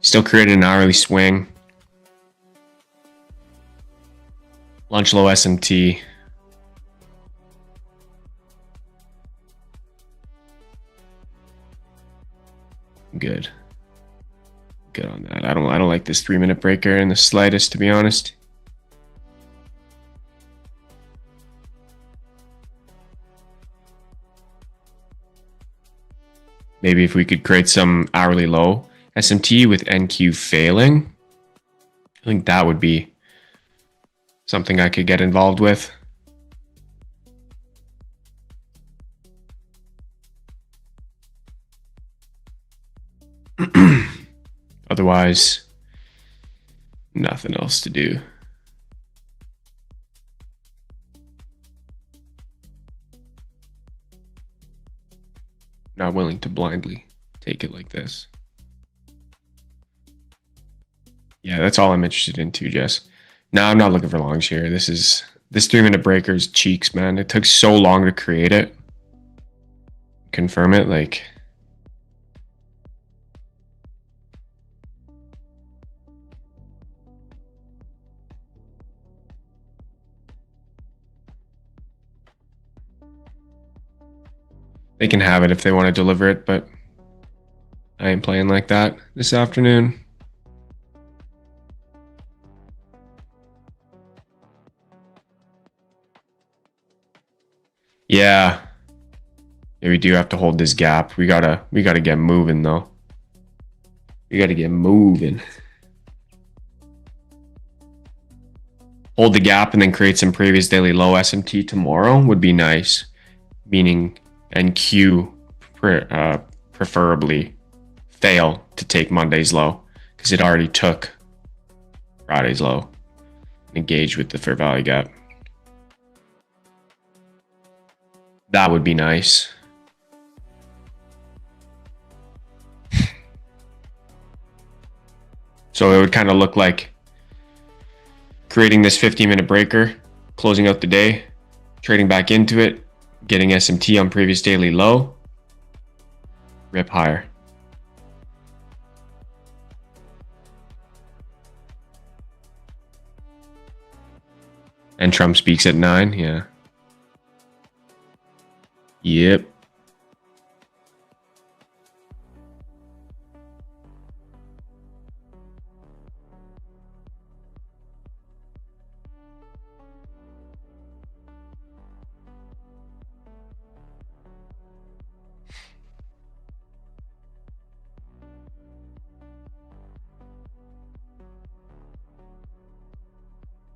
Still created an hourly swing. Lunch low SMT. Good. Good on that. I don't like this 3-minute breaker in the slightest, to be honest. Maybe if we could create some hourly low SMT with NQ failing, I think that would be something I could get involved with. Otherwise, nothing else to do. Not willing to blindly take it like this. Yeah, that's all I'm interested in too, Jess. No, I'm not looking for longs here. This 3-minute breaker's cheeks, man. It took so long to create it. Confirm it, like. They can have it if they want to deliver it, but I ain't playing like that this afternoon. Yeah. Yeah, we do have to hold this gap. We gotta get moving though. We gotta get moving. Hold the gap and then create some previous daily low SMT tomorrow would be nice. Meaning NQ preferably fail to take Monday's low because it already took Friday's low. Engage with the fair value gap. That would be nice. So it would kind of look like creating this 15-minute breaker, closing out the day, trading back into it, getting SMT on previous daily low, rip higher. And Trump speaks at 9, yeah. Yep.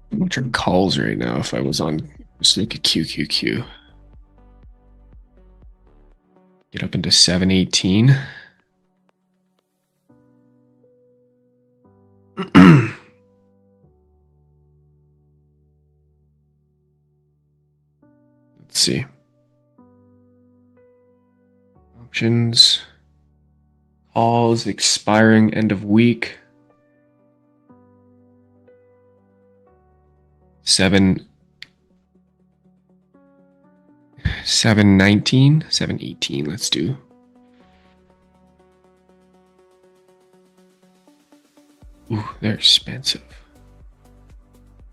I'm watching calls right now if I was on Sneaky QQQ. Get up into 718. Let's see. Options. Calls expiring end of week. 719, 718, let's do. Ooh, they're expensive.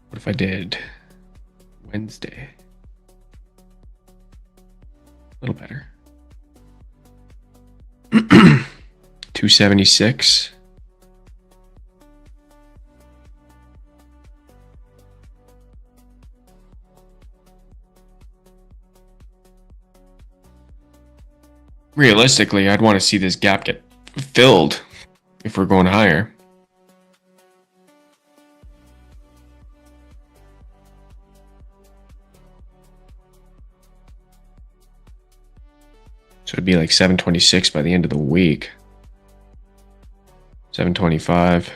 What if I did Wednesday? A little better. 276. Realistically, I'd want to see this gap get filled if we're going higher. So it'd be like 726 by the end of the week. 725.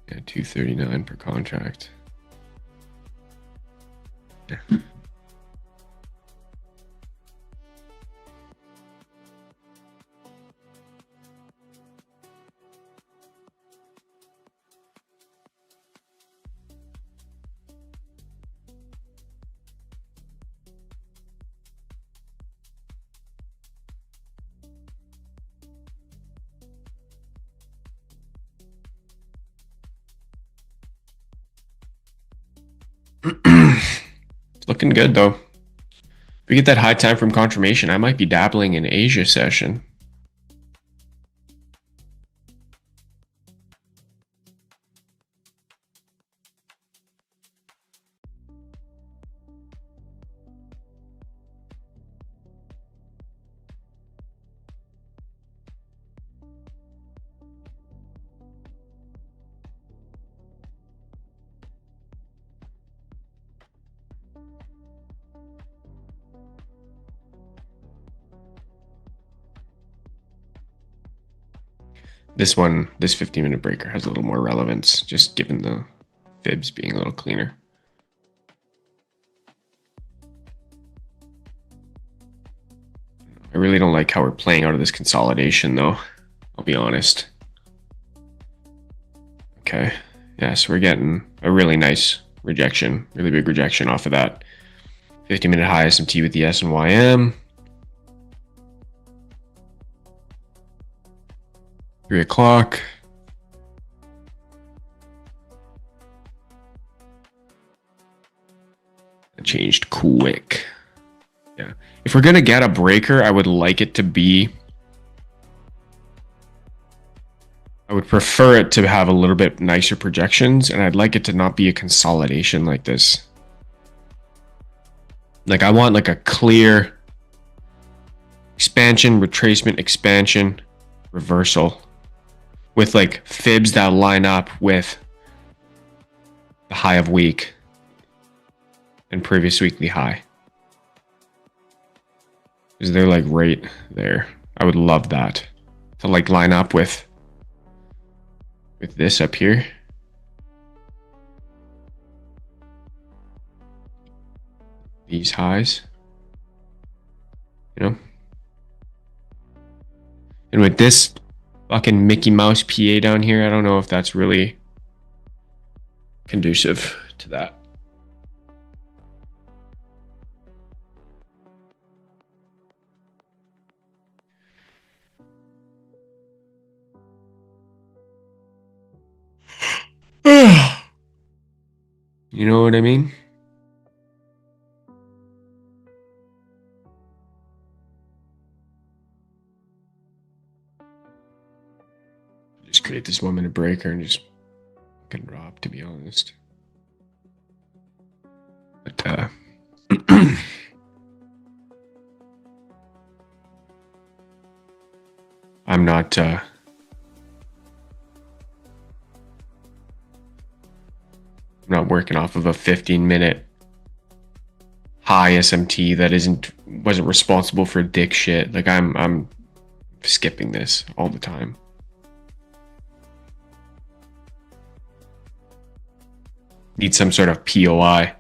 Yeah, 239 per contract. Yeah. looking good though. If we get that high time from confirmation, I might be dabbling in Asia session. This 15-minute breaker has a little more relevance, just given the fibs being a little cleaner. I really don't like how we're playing out of this consolidation, though. I'll be honest. Okay. Yeah, so we're getting a really nice rejection, really big rejection off of that 50-minute high SMT with the S and YM. 3 o'clock. It changed quick. Yeah. If we're going to get a breaker, I would like it to be... I would prefer it to have a little bit nicer projections, and I'd like it to not be a consolidation like this. Like, I want like a clear expansion, retracement, expansion, reversal with like fibs that line up with the high of week and previous weekly high. Because they're like right there. I would love that to like line up with this up here. These highs. You know? And with this fucking Mickey Mouse PA down here, I don't know if that's really conducive to that. You know what I mean? Just create this 1 minute breaker and just fucking drop, to be honest. But I'm not working off of a 15-minute high SMT that wasn't responsible for dick shit. Like I'm skipping this all the time. Need some sort of POI,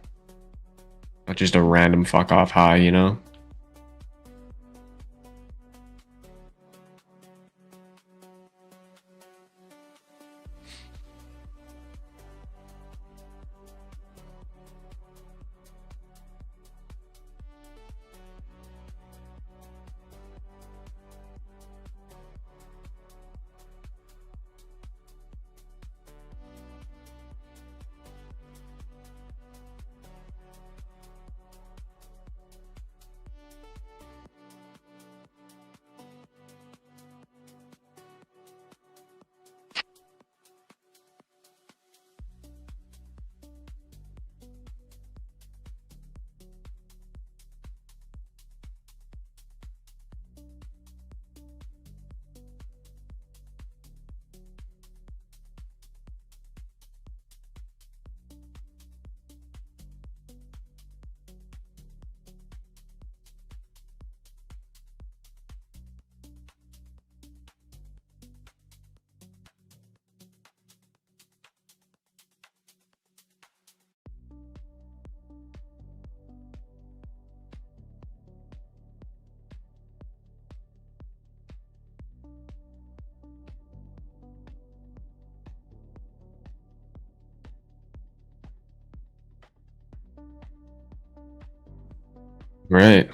not just a random fuck off high, you know? Right.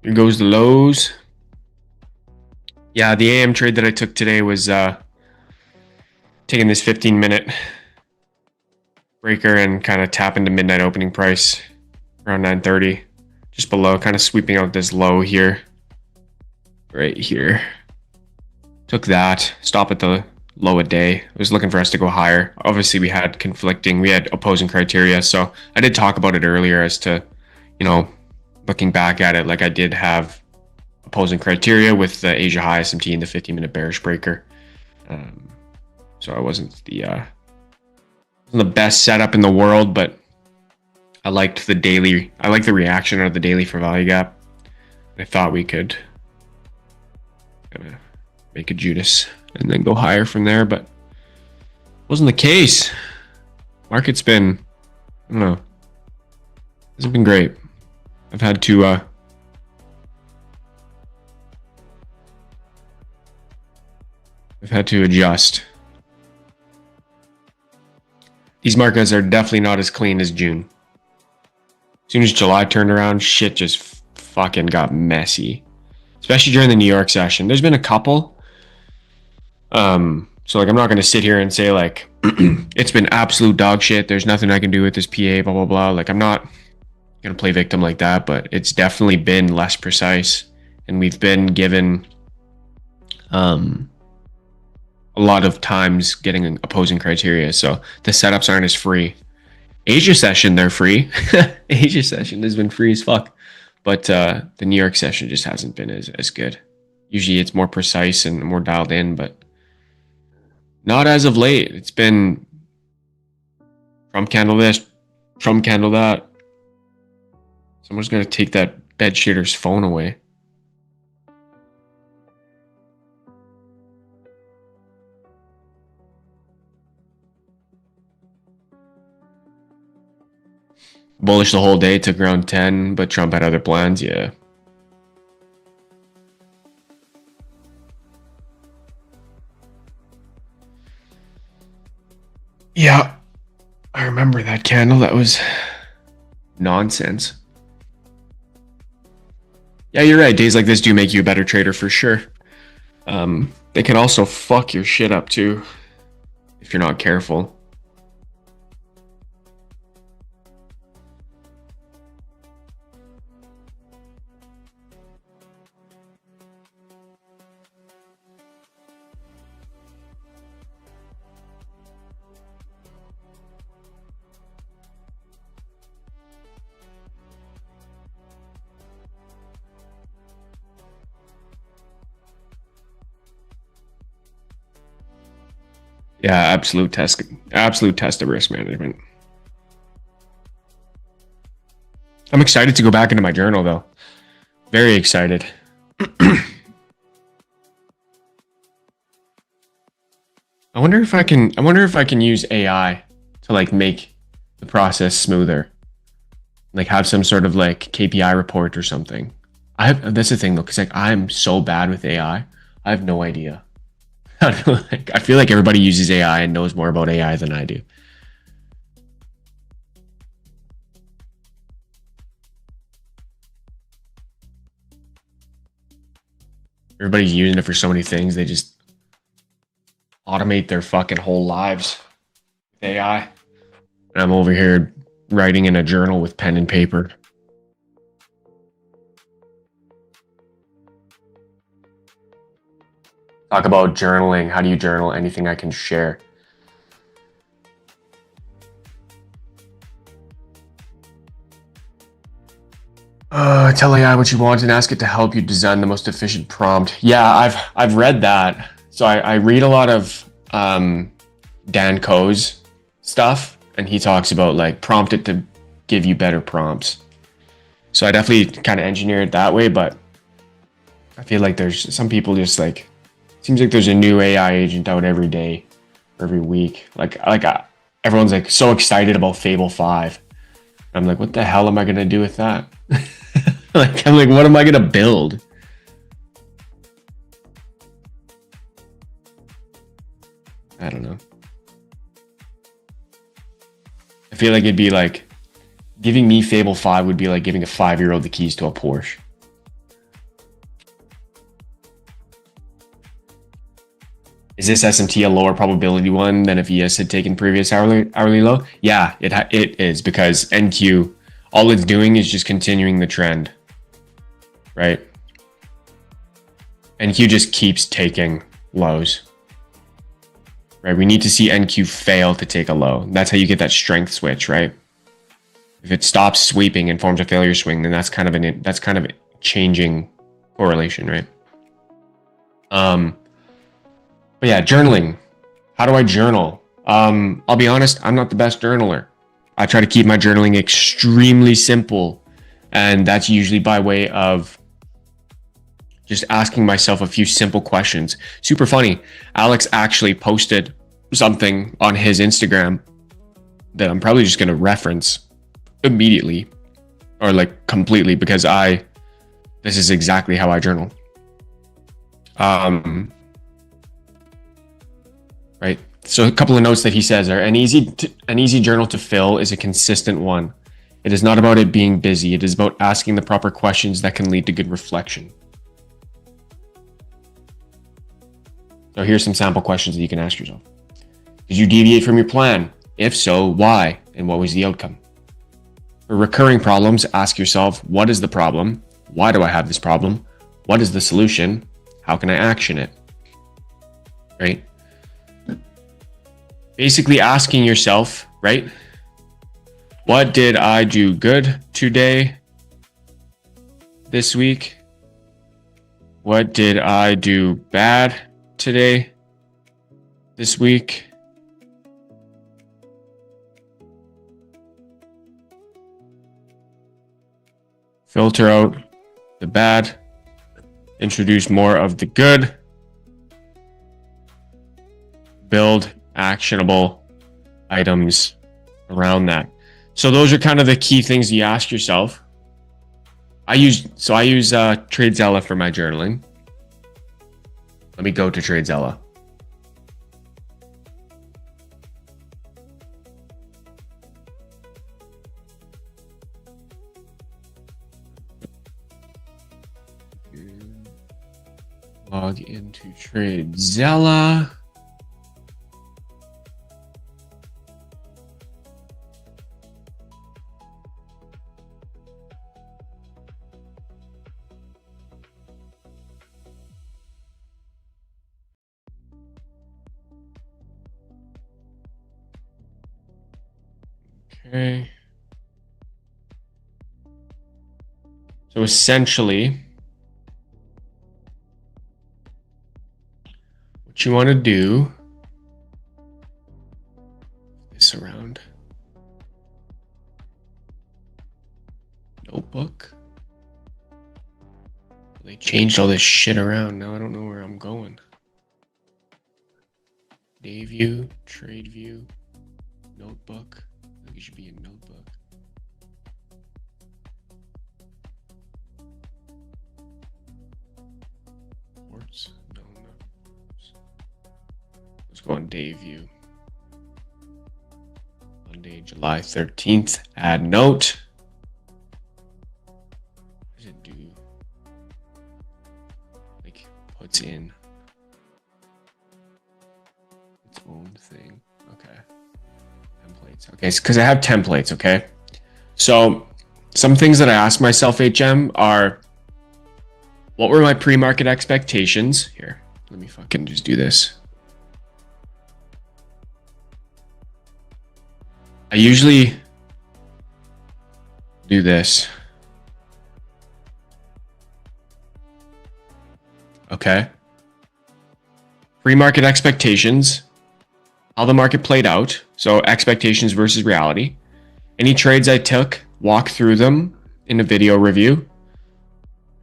Here goes the lows. Yeah, the AM trade that I took today was taking this 15-minute breaker and kind of tap into midnight opening price around 9:30, just below, kind of sweeping out this low here, right here. Took that, stop at the low a day. I was looking for us to go higher. Obviously, we had opposing criteria. So I did talk about it earlier as to, looking back at it, like I did have opposing criteria with the Asia high SMT and the 15-minute bearish breaker. So I wasn't the best setup in the world, but I liked the daily. I liked the reaction out of the daily for value gap. I thought we could kind of make a Judas and then go higher from there, but wasn't the case. Market's been, I don't know, hasn't been great. I've had to adjust. These markets are definitely not as clean as June. As soon as July turned around, shit just fucking got messy. Especially during the New York session. There's been a couple. So like I'm not gonna sit here and say like it's been absolute dog shit. There's nothing I can do with this PA, blah blah blah. Like I'm not gonna play victim like that, but it's definitely been less precise. And we've been given a lot of times getting opposing criteria. So the setups aren't as free. Asia session, they're free. Asia session has been free as fuck. But the New York session just hasn't been as good. Usually it's more precise and more dialed in, but not as of late. It's been Trump candle this, Trump candle that. Someone's going to take that bed shitter's phone away. Bullish the whole day, took around 10, but Trump had other plans, yeah. Yeah, I remember that candle. That was nonsense. Yeah, you're right. Days like this do make you a better trader for sure. They can also fuck your shit up too if you're not careful. Yeah, absolute test of risk management. I'm excited to go back into my journal though. Very excited. I wonder if I can use AI to like make the process smoother. Like have some sort of like KPI report or something. That's the thing though, because like I'm so bad with AI. I have no idea. I feel like everybody uses AI and knows more about AI than I do. Everybody's using it for so many things. They just automate their fucking whole lives with AI. And I'm over here writing in a journal with pen and paper. Talk about journaling. How do you journal? Anything I can share. Tell AI what you want and ask it to help you design the most efficient prompt. Yeah, I've read that. So I read a lot of Dan Koh's stuff, and he talks about like prompt it to give you better prompts. So I definitely kind of engineer it that way, but I feel like there's some people just like, seems like there's a new AI agent out every day, or every week. Everyone's like so excited about Fable 5. I'm like, what the hell am I gonna do with that? I'm like, what am I gonna build? I don't know. I feel like it'd be like giving me Fable 5 would be like giving a 5-year-old the keys to a Porsche. Is this SMT a lower probability one than if ES had taken previous hourly low? Yeah, it is, because NQ, all it's doing is just continuing the trend, right? NQ just keeps taking lows, right? We need to see NQ fail to take a low. That's how you get that strength switch, right? If it stops sweeping and forms a failure swing, then that's kind of changing correlation, right? But yeah, journaling. How do I journal? I'll be honest, I'm not the best journaler. I try to keep my journaling extremely simple, and that's usually by way of just asking myself a few simple questions. Super funny. Alex actually posted something on his Instagram that I'm probably just going to reference immediately, or like completely, because this is exactly how I journal. Right. So a couple of notes that he says are: an easy journal to fill is a consistent one. It is not about it being busy. It is about asking the proper questions that can lead to good reflection. So here's some sample questions that you can ask yourself. Did you deviate from your plan? If so, why? And what was the outcome? For recurring problems, ask yourself, what is the problem? Why do I have this problem? What is the solution? How can I action it? Right? Basically asking yourself, right? What did I do good today, this week? What did I do bad today, this week? Filter out the bad, introduce more of the good, build actionable items around that. So those are kind of the key things you ask yourself. I use TradeZella for my journaling. Let me go to TradeZella. Log into TradeZella. Okay. So essentially, what you want to do, this around notebook. They changed all this shit around. Now I don't know where I'm going. Day view, trade view, notebook. I think it should be a notebook. Reports? No. Let's go on day view. Monday, July 13th. Add note. What does it do? Like puts in its own thing. Okay. Templates. Okay, because I have templates, okay? So some things that I ask myself, HM, are, what were my pre-market expectations? Here, let me fucking just do this. I usually do this. Okay. Pre-market expectations, how the market played out. So expectations versus reality. Any trades I took, walk through them in a video review.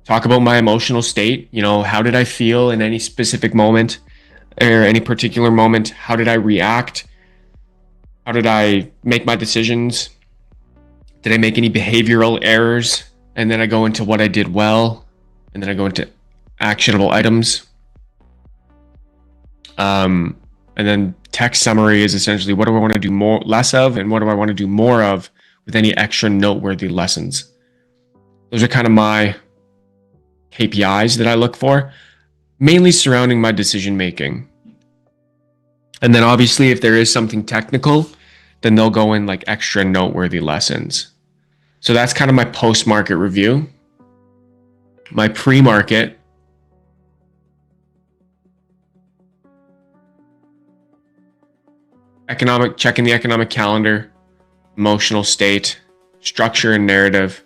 Talk about my emotional state. You know, how did I feel in any specific moment or any particular moment? How did I react? How did I make my decisions? Did I make any behavioral errors? And then I go into what I did well. And then I go into actionable items. And then text summary is essentially, what do I want to do less of, and what do I want to do more of with any extra noteworthy lessons? Those are kind of my KPIs that I look for, mainly surrounding my decision making. And then obviously if there is something technical, then they'll go in like extra noteworthy lessons. So that's kind of my post-market review. My pre-market, checking the economic calendar, emotional state, structure and narrative,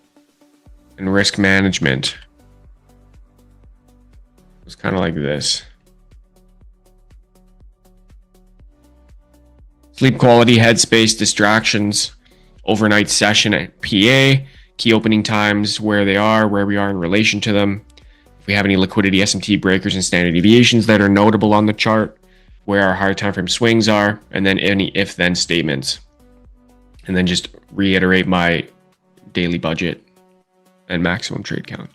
and risk management. It's kind of like this. Sleep quality, headspace, distractions, overnight session at PA, key opening times, where they are, where we are in relation to them. If we have any liquidity, SMT breakers, and standard deviations that are notable on the chart, where our higher time frame swings are, and then any if-then statements. And then just reiterate my daily budget and maximum trade count.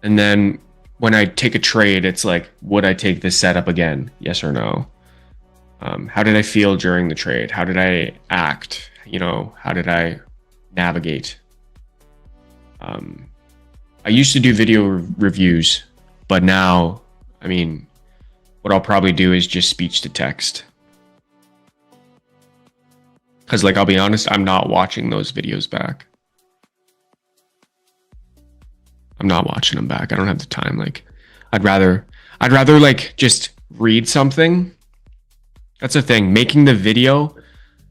And then when I take a trade, it's like, would I take this setup again? Yes or no? How did I feel during the trade? How did I act? How did I navigate? I used to do video reviews, but now, what I'll probably do is just speech to text. Because, I'll be honest, I'm not watching those videos back. I'm not watching them back. I don't have the time. I'd rather just read something. That's the thing. Making the video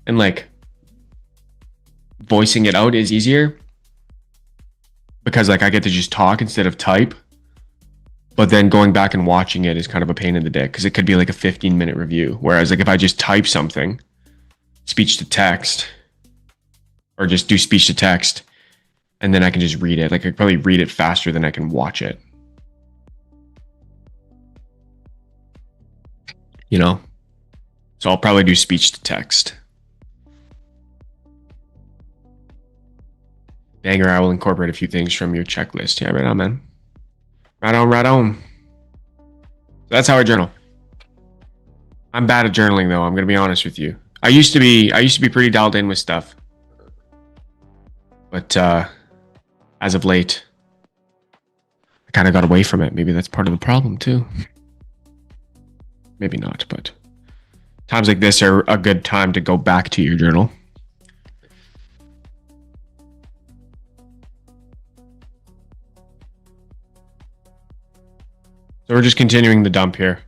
and voicing it out is easier because I get to just talk instead of type. But then going back and watching it is kind of a pain in the dick because it could be a 15-minute review. Whereas if I just type something, speech to text, or just do speech to text, and then I can just read it. I could probably read it faster than I can watch it. So I'll probably do speech to text. Banger, I will incorporate a few things from your checklist. Yeah, right on, man. Right on. That's how I journal. I'm bad at journaling though, I'm gonna be honest with you. I used to be pretty dialed in with stuff. But as of late, I kind of got away from it. Maybe that's part of the problem too. Maybe not, but times like this are a good time to go back to your journal. So we're just continuing the dump here.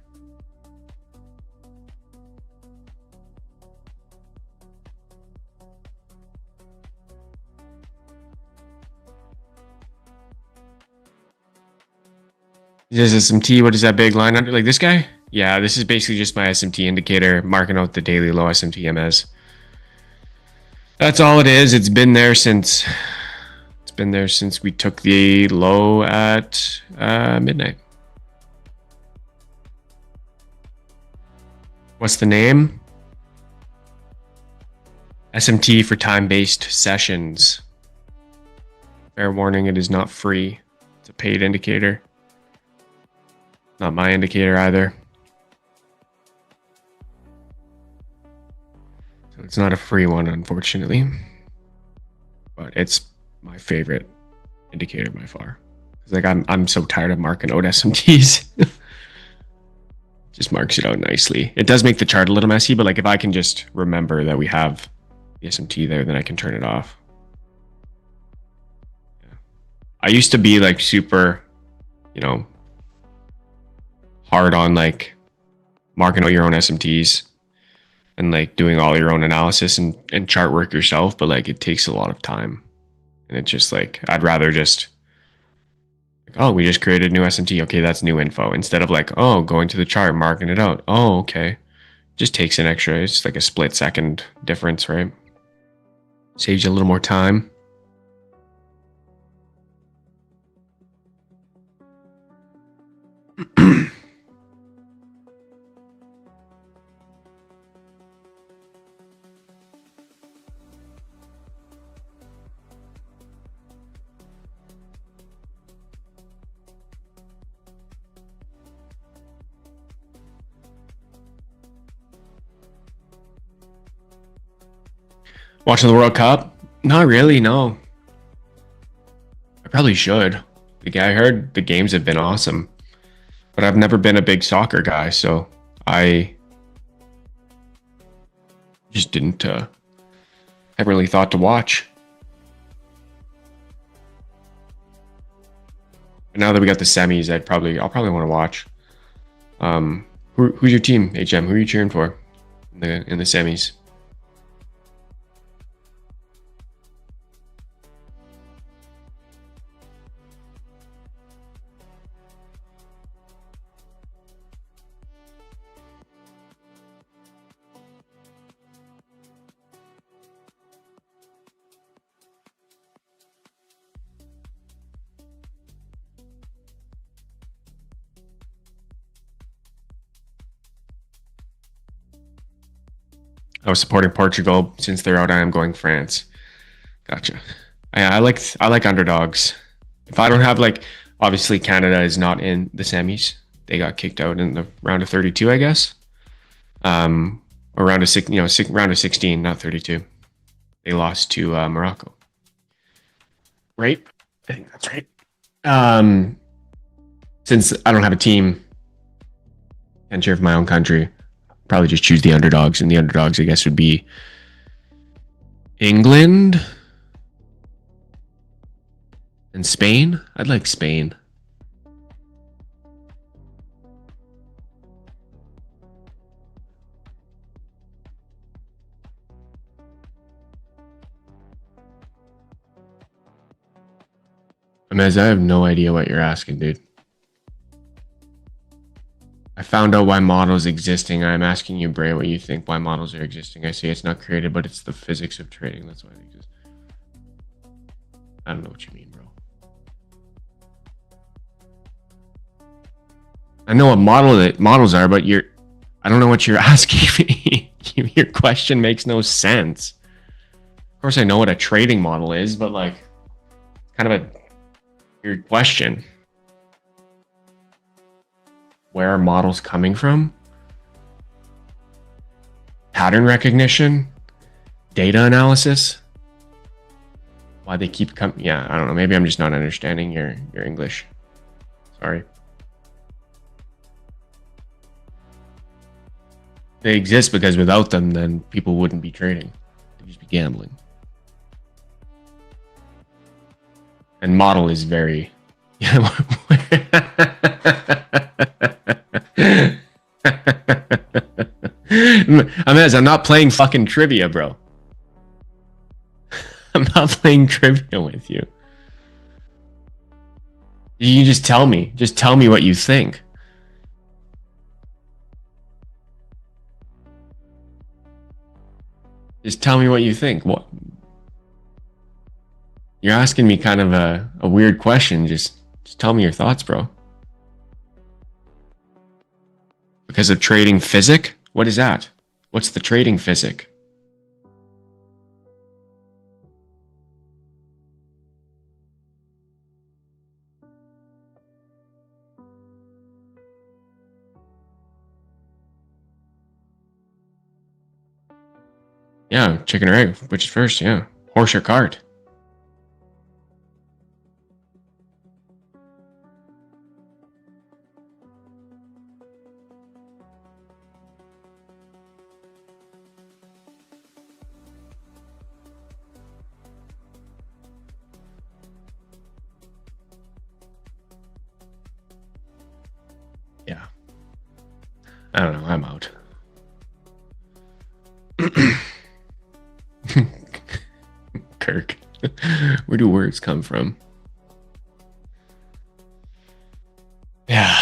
This is SMT. What is that big line under? This guy? Yeah, this is basically just my SMT indicator, marking out the daily low SMT MS. That's all it is. It's been there since we took the low at midnight. What's the name? SMT for time-based sessions. Fair warning, it is not free. It's a paid indicator. Not my indicator either. So it's not a free one, unfortunately. But it's my favorite indicator by far. I'm so tired of marking out SMTs. Just marks it out nicely. It does make the chart a little messy, but if I can just remember that we have the SMT there, then I can turn it off. Yeah. I used to be super, hard on marking out your own SMTs and doing all your own analysis and chart work yourself, but it takes a lot of time. And it's just I'd rather just oh, we just created a new SMT. Okay, that's new info. Instead of oh, going to the chart, marking it out. Oh, okay. Just takes an extra, it's a split second difference, right? Saves you a little more time. Watching the World Cup? Not really, no. I probably should. I heard the games have been awesome. but I've never been a big soccer guy, so I just didn't haven't really thought to watch. But now that we got the semis, I'll probably want to watch. Who's your team, HM? Who are you cheering for in the semis? I was supporting Portugal. Since they're out, I am going France. Gotcha. I like underdogs. If I don't have like, obviously Canada is not in the semis. They got kicked out in the round of 32, I guess. Or round of round of 16, not 32. They lost to Morocco. Right? I think that's right. Since I don't have a team and cheer for my own country, probably just choose the underdogs, and the underdogs, I guess, would be England and Spain. I'd like Spain. Amez, I have no idea what you're asking, dude. I found out why models existing. I'm asking you, Bray, what you think why models are existing. I say it's not created, but it's the physics of trading. That's why they exist. I don't know what you mean, bro. I know what models are, but I don't know what you're asking me. Your question makes no sense. Of course, I know what a trading model is, but like, kind of a weird question. Where are models coming from? Pattern recognition? Data analysis? Why they keep coming? Yeah, I don't know. Maybe I'm just not understanding your English. Sorry. They exist because without them, then people wouldn't be trading. They'd just be gambling. And model is very... I'm not playing fucking trivia, bro. I'm not playing trivia with you. You just tell me. Just tell me what you think. Just tell me what you think. What? You're asking me kind of a weird question. Just tell me your thoughts, bro. Because of trading physic? What is that? What's the trading physic? Yeah, chicken or egg. Which is first? Yeah. Horse or cart? Yeah. I don't know. I'm out. Kirk. Where do words come from? Yeah.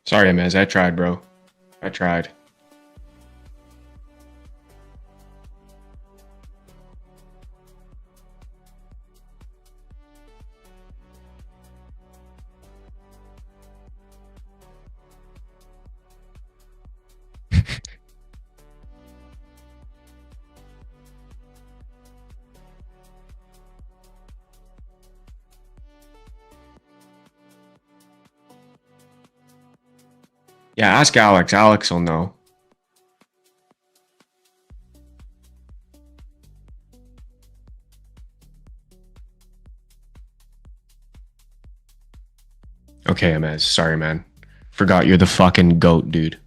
Sorry, Amez. I tried, bro. I tried. Yeah, ask Alex. Alex will know. Okay, Amaz. Sorry, man. Forgot you're the fucking goat, dude.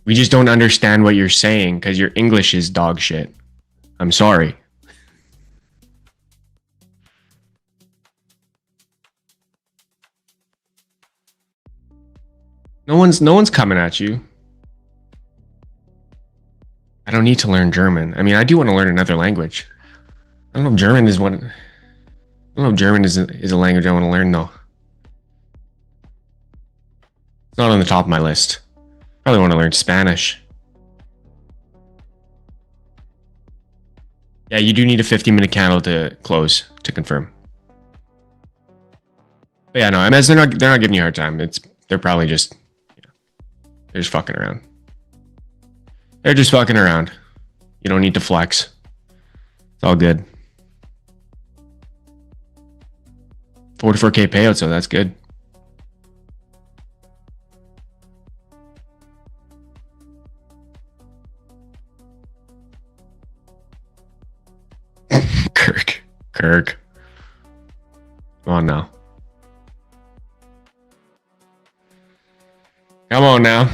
We just don't understand what you're saying because your English is dog shit. I'm sorry. No one's coming at you. I don't need to learn German. I mean, I do want to learn another language. I don't know if German is one. I don't know if German is a language I want to learn though. It's not on the top of my list. Probably want to learn Spanish. Yeah, you do need a 15-minute candle to close to confirm. But yeah, no, I mean, they're not giving you a hard time. They're probably just they're just fucking around. They're just fucking around. You don't need to flex. It's all good. 44K payout, so that's good. Kirk. Come on now. Come on now.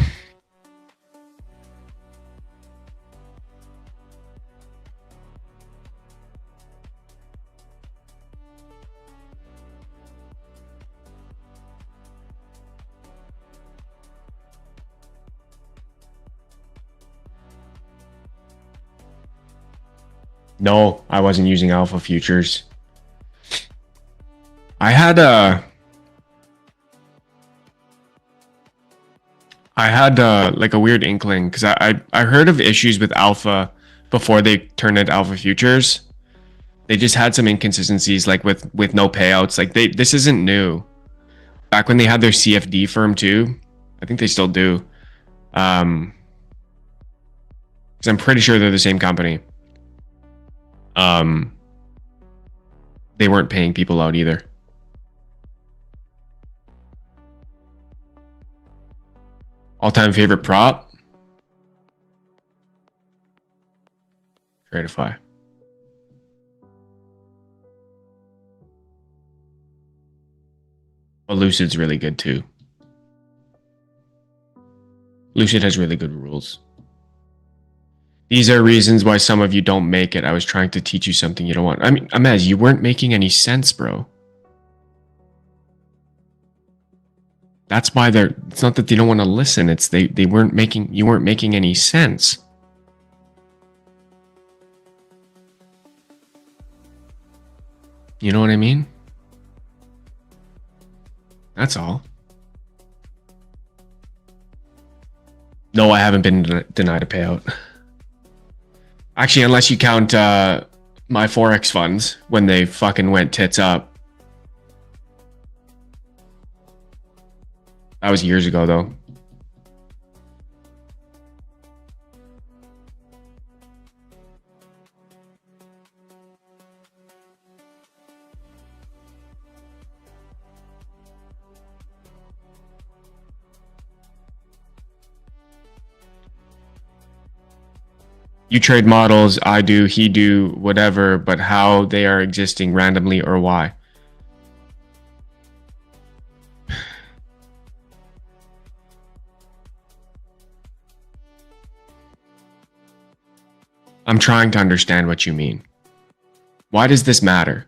No, I wasn't using alpha futures. I had like a weird inkling because I heard of issues with alpha before they turned into alpha futures. They just had some inconsistencies like with no payouts. Like this isn't new. Back when they had their CFD firm too, I think they still do. Because I'm pretty sure they're the same company. They weren't paying people out either. All-time favorite prop? Tradify. Well, Lucid's really good too. Lucid has really good rules. These are reasons why some of you don't make it. I was trying to teach you something you don't want. I mean, Amaz, you weren't making any sense, bro. That's why it's not that they don't want to listen. It's you weren't making any sense. You know what I mean? That's all. No, I haven't been denied a payout. Actually, unless you count my Forex funds when they fucking went tits up. That was years ago, though. You trade models, I do, he do, whatever, but how they are existing randomly or why. I'm trying to understand what you mean. Why does this matter?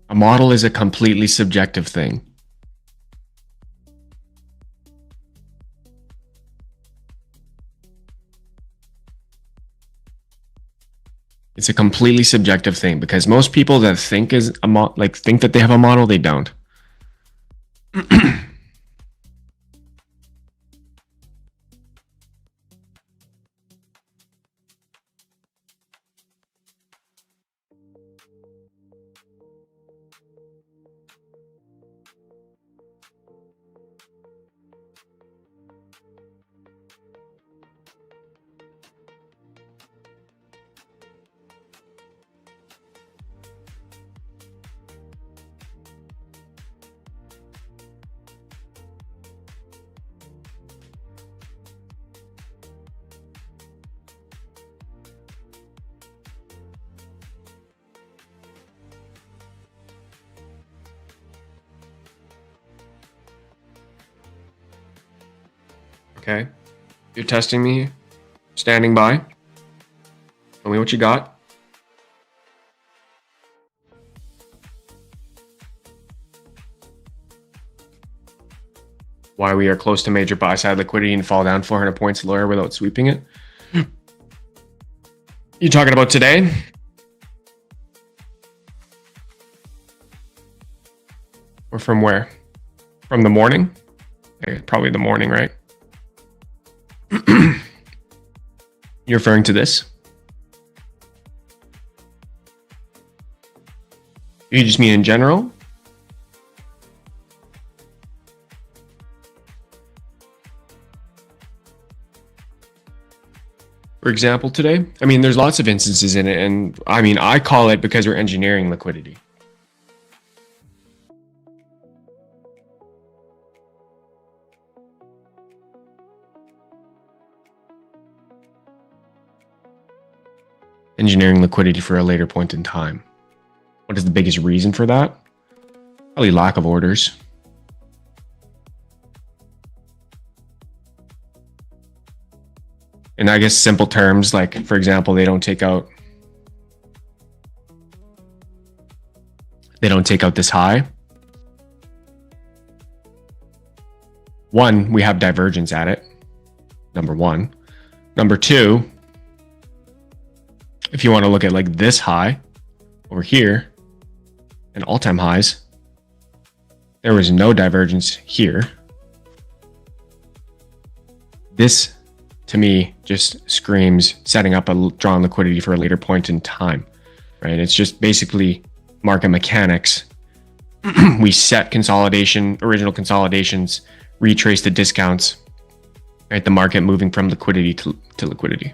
A model is a completely subjective thing. It's a completely subjective thing because most people that think think that they have a model, they don't. Okay. You're testing me. Standing by. Tell me what you got. Why we are close to major buy-side liquidity and fall down 400 points lower without sweeping it. You talking about today? Or from where? From the morning? Okay, probably the morning, right? You're referring to this? You just mean in general? For example, today? I mean, there's lots of instances in it, and I mean, I call it because we're engineering liquidity. Engineering liquidity for a later point in time. What is the biggest reason for that? Probably lack of orders. And I guess simple terms, like, for example, they don't take out this high. One, we have divergence at it. Number one. Number two, if you want to look at like this high over here and all-time highs, there was no divergence here. This, to me, just screams setting up a drawn liquidity for a later point in time, right? It's just basically market mechanics. We set original consolidations, retrace the discounts, right? The market moving from liquidity to liquidity.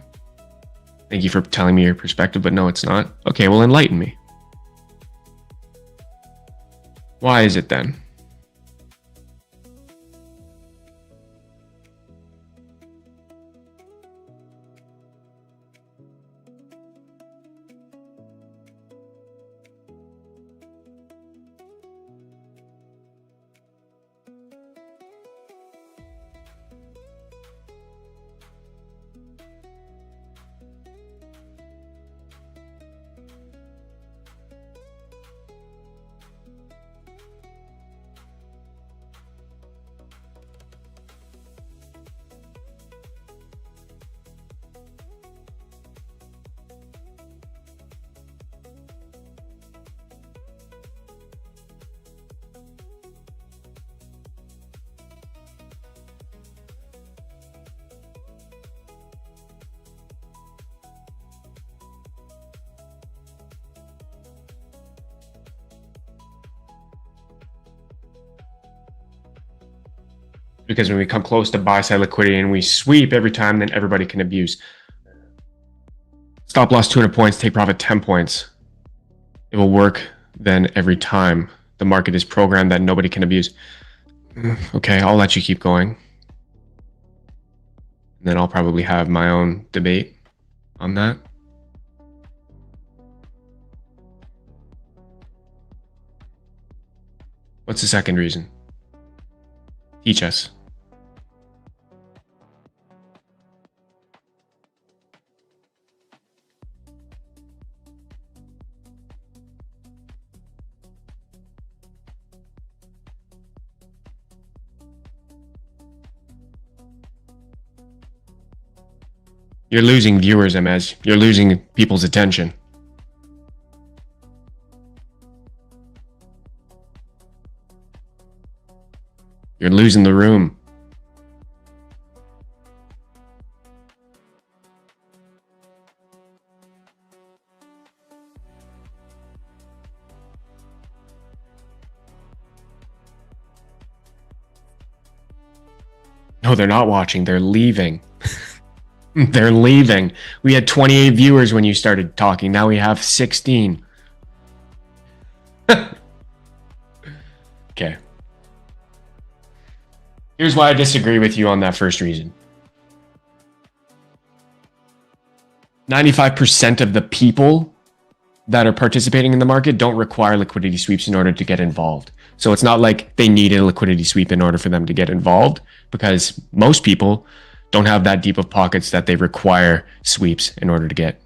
Thank you for telling me your perspective, but no, it's not. Okay, well, enlighten me. Why is it then? Because when we come close to buy side liquidity and we sweep every time, then everybody can abuse. Stop loss 200 points, take profit 10 points. It will work then every time. The market is programmed that nobody can abuse. Okay, I'll let you keep going. And then I'll probably have my own debate on that. What's the second reason? Teach us. You're losing viewers, Emez. You're losing people's attention. You're losing the room. No, they're not watching. They're leaving. They're leaving. We had 28 viewers when you started talking. Now we have 16. Okay. Here's why I disagree with you on that first reason. 95% of the people that are participating in the market don't require liquidity sweeps in order to get involved. So it's not like they needed a liquidity sweep in order for them to get involved, because most people don't have that deep of pockets that they require sweeps in order to get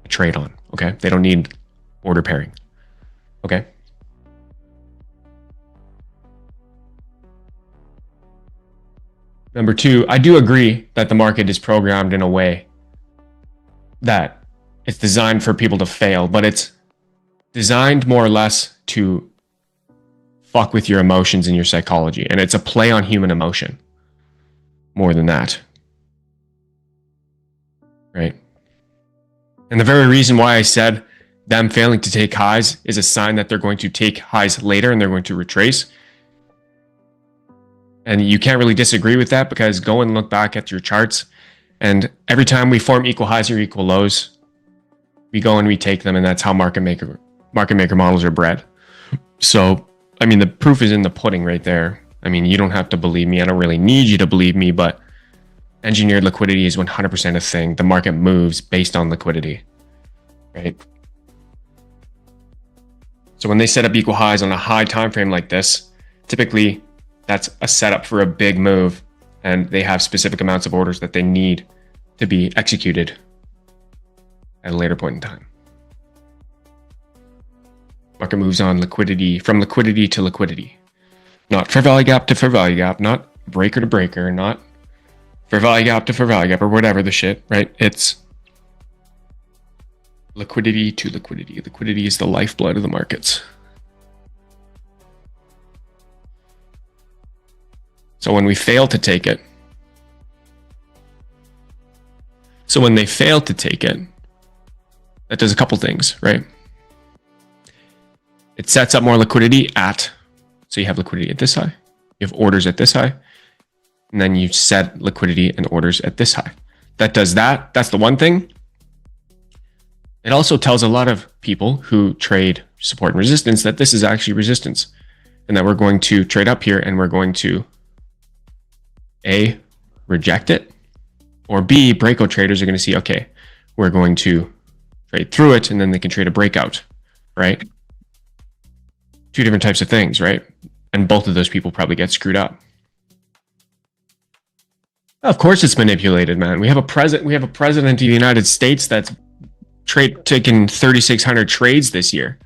a trade on. Okay. They don't need order pairing. Okay. Number two, I do agree that the market is programmed in a way that it's designed for people to fail, but it's designed more or less to fuck with your emotions and your psychology. And it's a play on human emotion more than that. Right? And the very reason why I said them failing to take highs is a sign that they're going to take highs later and they're going to retrace. And you can't really disagree with that, because go and look back at your charts, and every time we form equal highs or equal lows, we go and we take them, and that's how market maker models are bred. So, I mean, the proof is in the pudding right there. I mean, you don't have to believe me. I don't really need you to believe me, but engineered liquidity is 100% a thing. The market moves based on liquidity, right? So when they set up equal highs on a high time frame like this, typically that's a setup for a big move, and they have specific amounts of orders that they need to be executed at a later point in time. Market moves on liquidity, from liquidity to liquidity, not fair value gap to fair value gap, not breaker to breaker, not fair value gap to fair value gap, or whatever the shit, right? It's liquidity to liquidity. Liquidity is the lifeblood of the markets. So when we fail to take it, when they fail to take it, that does a couple things, right? It sets up more liquidity so you have liquidity at this high, you have orders at this high, and then you set liquidity and orders at this high. That does that. That's the one thing. It also tells a lot of people who trade support and resistance that this is actually resistance, and that we're going to trade up here and we're going to A, reject it, or B, breakout traders are going to see, okay, we're going to trade through it, and then they can trade a breakout, right? Two different types of things, right? And both of those people probably get screwed up. Of course it's manipulated, man. We have a president of the United States that's taken 3,600 trades this year.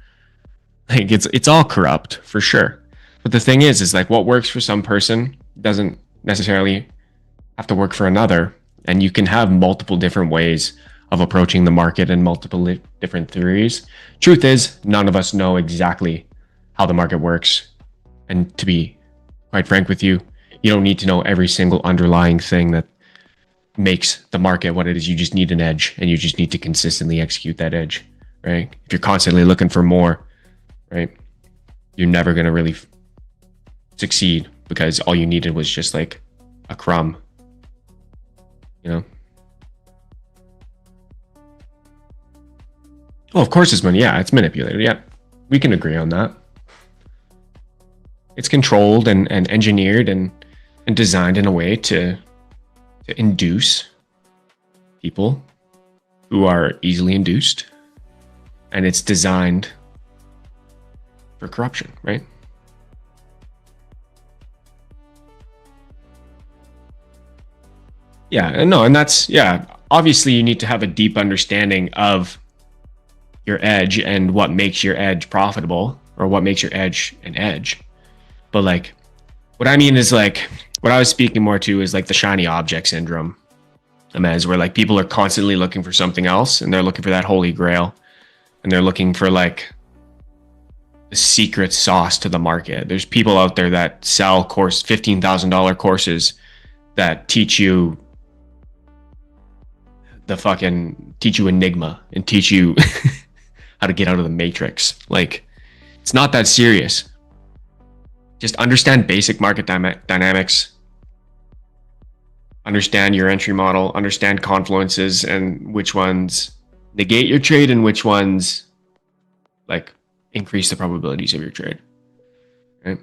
Like, it's all corrupt for sure. But the thing is like, what works for some person doesn't necessarily have to work for another. And you can have multiple different ways of approaching the market and multiple different theories. Truth is, none of us know exactly how the market works. And to be quite frank with you, you don't need to know every single underlying thing that makes the market what it is. You just need an edge, and you just need to consistently execute that edge, right? If you're constantly looking for more, right, you're never going to really succeed, because all you needed was just like a crumb, you know? Well, of course it's money. Yeah, it's manipulated. Yeah, we can agree on that. It's controlled and engineered and designed in a way to induce people who are easily induced. And it's designed for corruption, right? Yeah, no, and that's, yeah, obviously you need to have a deep understanding of your edge and what makes your edge profitable, or what makes your edge an edge. But like, what I mean is like, what I was speaking more to is like the shiny object syndrome, as where like people are constantly looking for something else, and they're looking for that holy grail, and they're looking for like the secret sauce to the market. There's people out there that sell $15,000 courses that teach you Enigma and teach you how to get out of the matrix. Like, it's not that serious. Just understand basic market dynamics, understand your entry model, understand confluences and which ones negate your trade and which ones like increase the probabilities of your trade, right?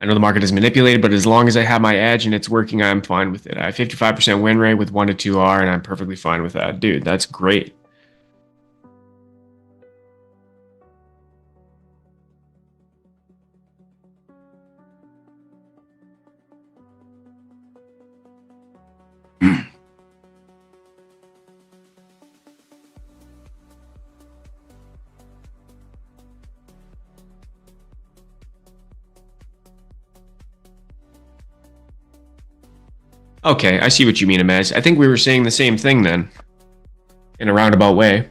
I know the market is manipulated, but as long as I have my edge and it's working, I'm fine with it. I have 55% win rate with 1 to 2 R, and I'm perfectly fine with that. Dude, that's great. Okay, I see what you mean, Amaz. I think we were saying the same thing then, in a roundabout way.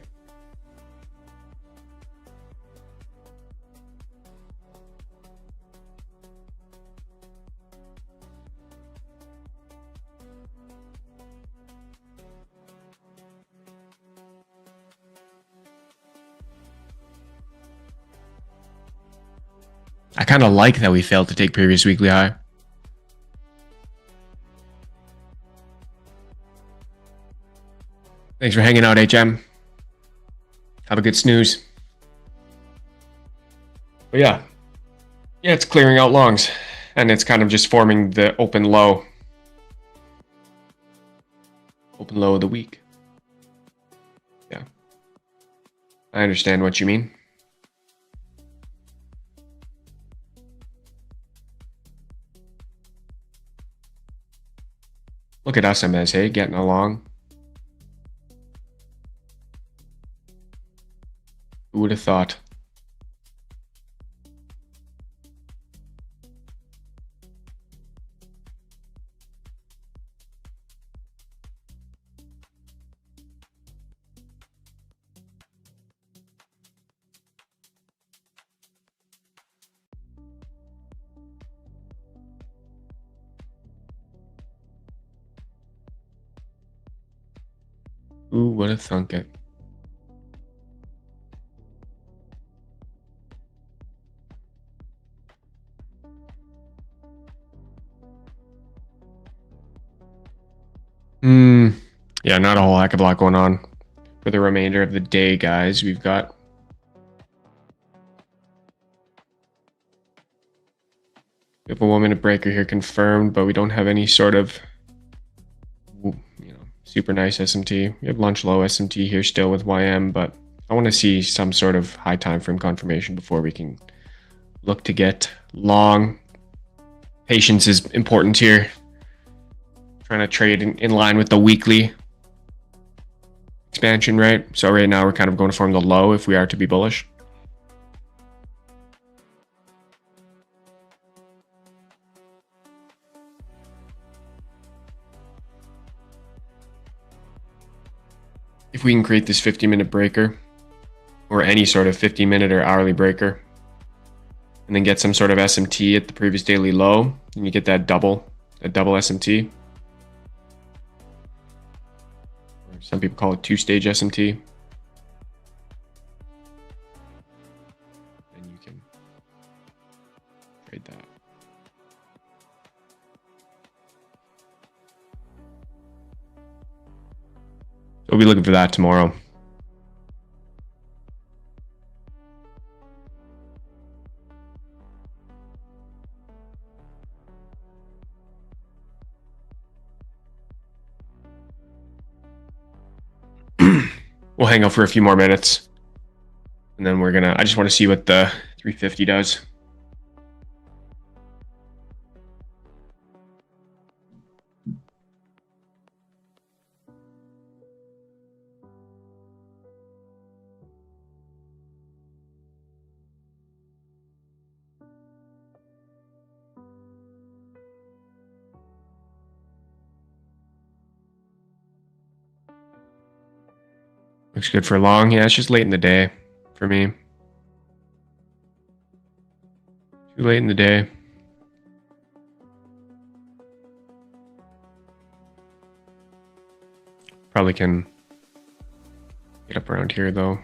I kind of like that we failed to take previous weekly high. Thanks for hanging out, HM. Have a good snooze. But yeah, it's clearing out longs, and it's kind of just forming the open low of the week. Yeah, I understand what you mean. Look at us, MS, hey, getting along. Who would have thought? Who would have thunk it? Yeah, not a whole heck of a lot going on for the remainder of the day, guys. We've got we have a 1 minute breaker here confirmed, but we don't have any sort of super nice SMT. We have lunch low SMT here still with YM, but I want to see some sort of high time frame confirmation before we can look to get long. Patience is important here. Trying to trade in line with the weekly expansion, right? So right now we're kind of going to form the low if we are to be bullish. If we can create this 50-minute breaker or any sort of 50-minute or hourly breaker and then get some sort of SMT at the previous daily low, and you get that double SMT. Some people call it two-stage SMT. And you can trade that. So we'll be looking for that tomorrow. We'll hang out for a few more minutes. And then I just want to see what the 350 does. Looks good for long. Yeah, it's just late in the day for me. Too late in the day. Probably can get up around here though.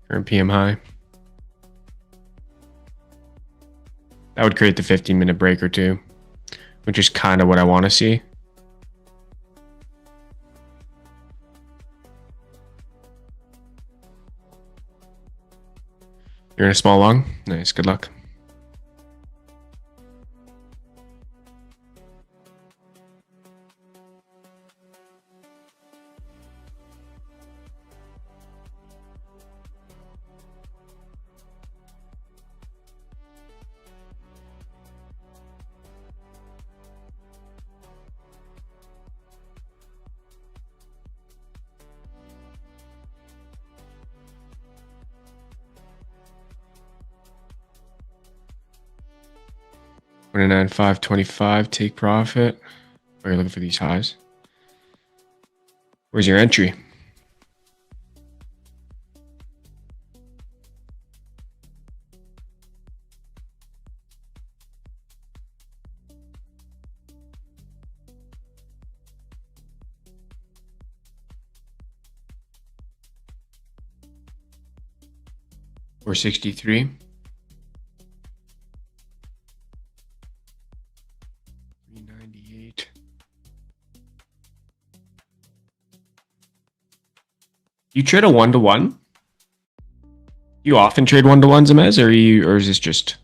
Current PM high. That would create the 15-minute breaker too, which is kind of what I want to see. You're in a small long? Nice, good luck. $29,525, take profit. Or you're looking for these highs. Where's your entry? Or 63. 398. You trade a 1-to-1? You often trade 1-to-1s, Amez, or is this just?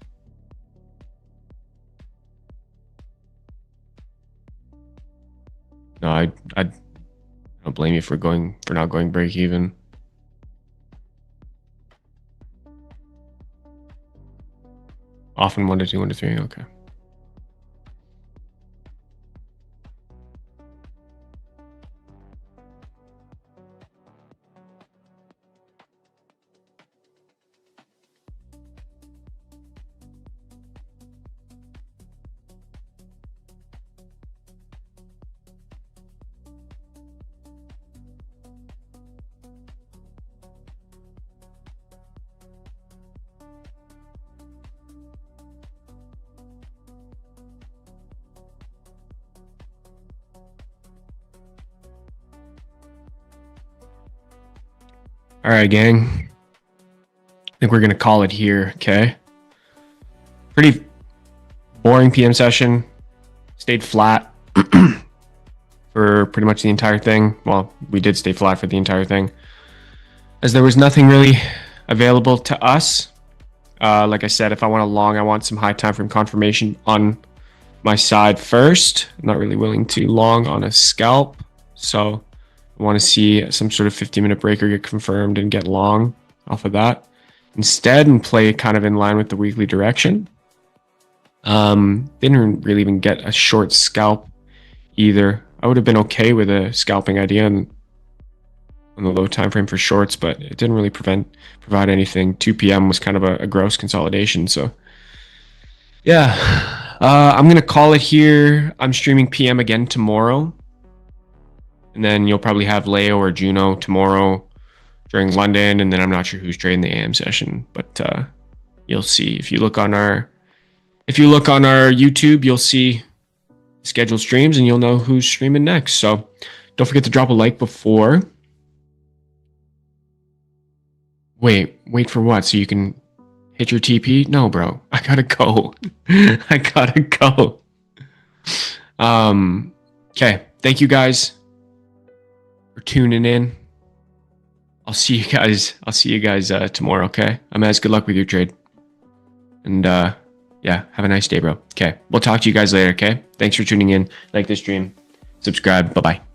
No, I don't blame you for not going break even. Often 1-to-2, 1-to-3, okay. All right, gang. I think we're going to call it here, okay? Pretty boring PM session. Stayed flat for pretty much the entire thing. Well, we did stay flat for the entire thing, as there was nothing really available to us. Like I said, if I want a long, I want some high time frame confirmation on my side first. I'm not really willing to long on a scalp, so I want to see some sort of 50-minute breaker get confirmed and get long off of that instead, and play kind of in line with the weekly direction. Didn't really even get a short scalp either. I would have been okay with a scalping idea on the low time frame for shorts, but it didn't really provide anything. 2 p.m. was kind of a gross consolidation. So yeah, I'm gonna call it here. I'm streaming PM again tomorrow, and then you'll probably have Leo or Juno tomorrow during London, and then I'm not sure who's trading the AM session, but you'll see. If you look on our YouTube, you'll see scheduled streams, and you'll know who's streaming next. So don't forget to drop a like before. Wait for what? So you can hit your TP? No, bro. I gotta go. I gotta go. Okay. Thank you guys for tuning in. I'll see you guys tomorrow, okay? Amaz, good luck with your trade. And yeah, have a nice day, bro. Okay. We'll talk to you guys later, okay? Thanks for tuning in. Like this stream. Subscribe. Bye-bye.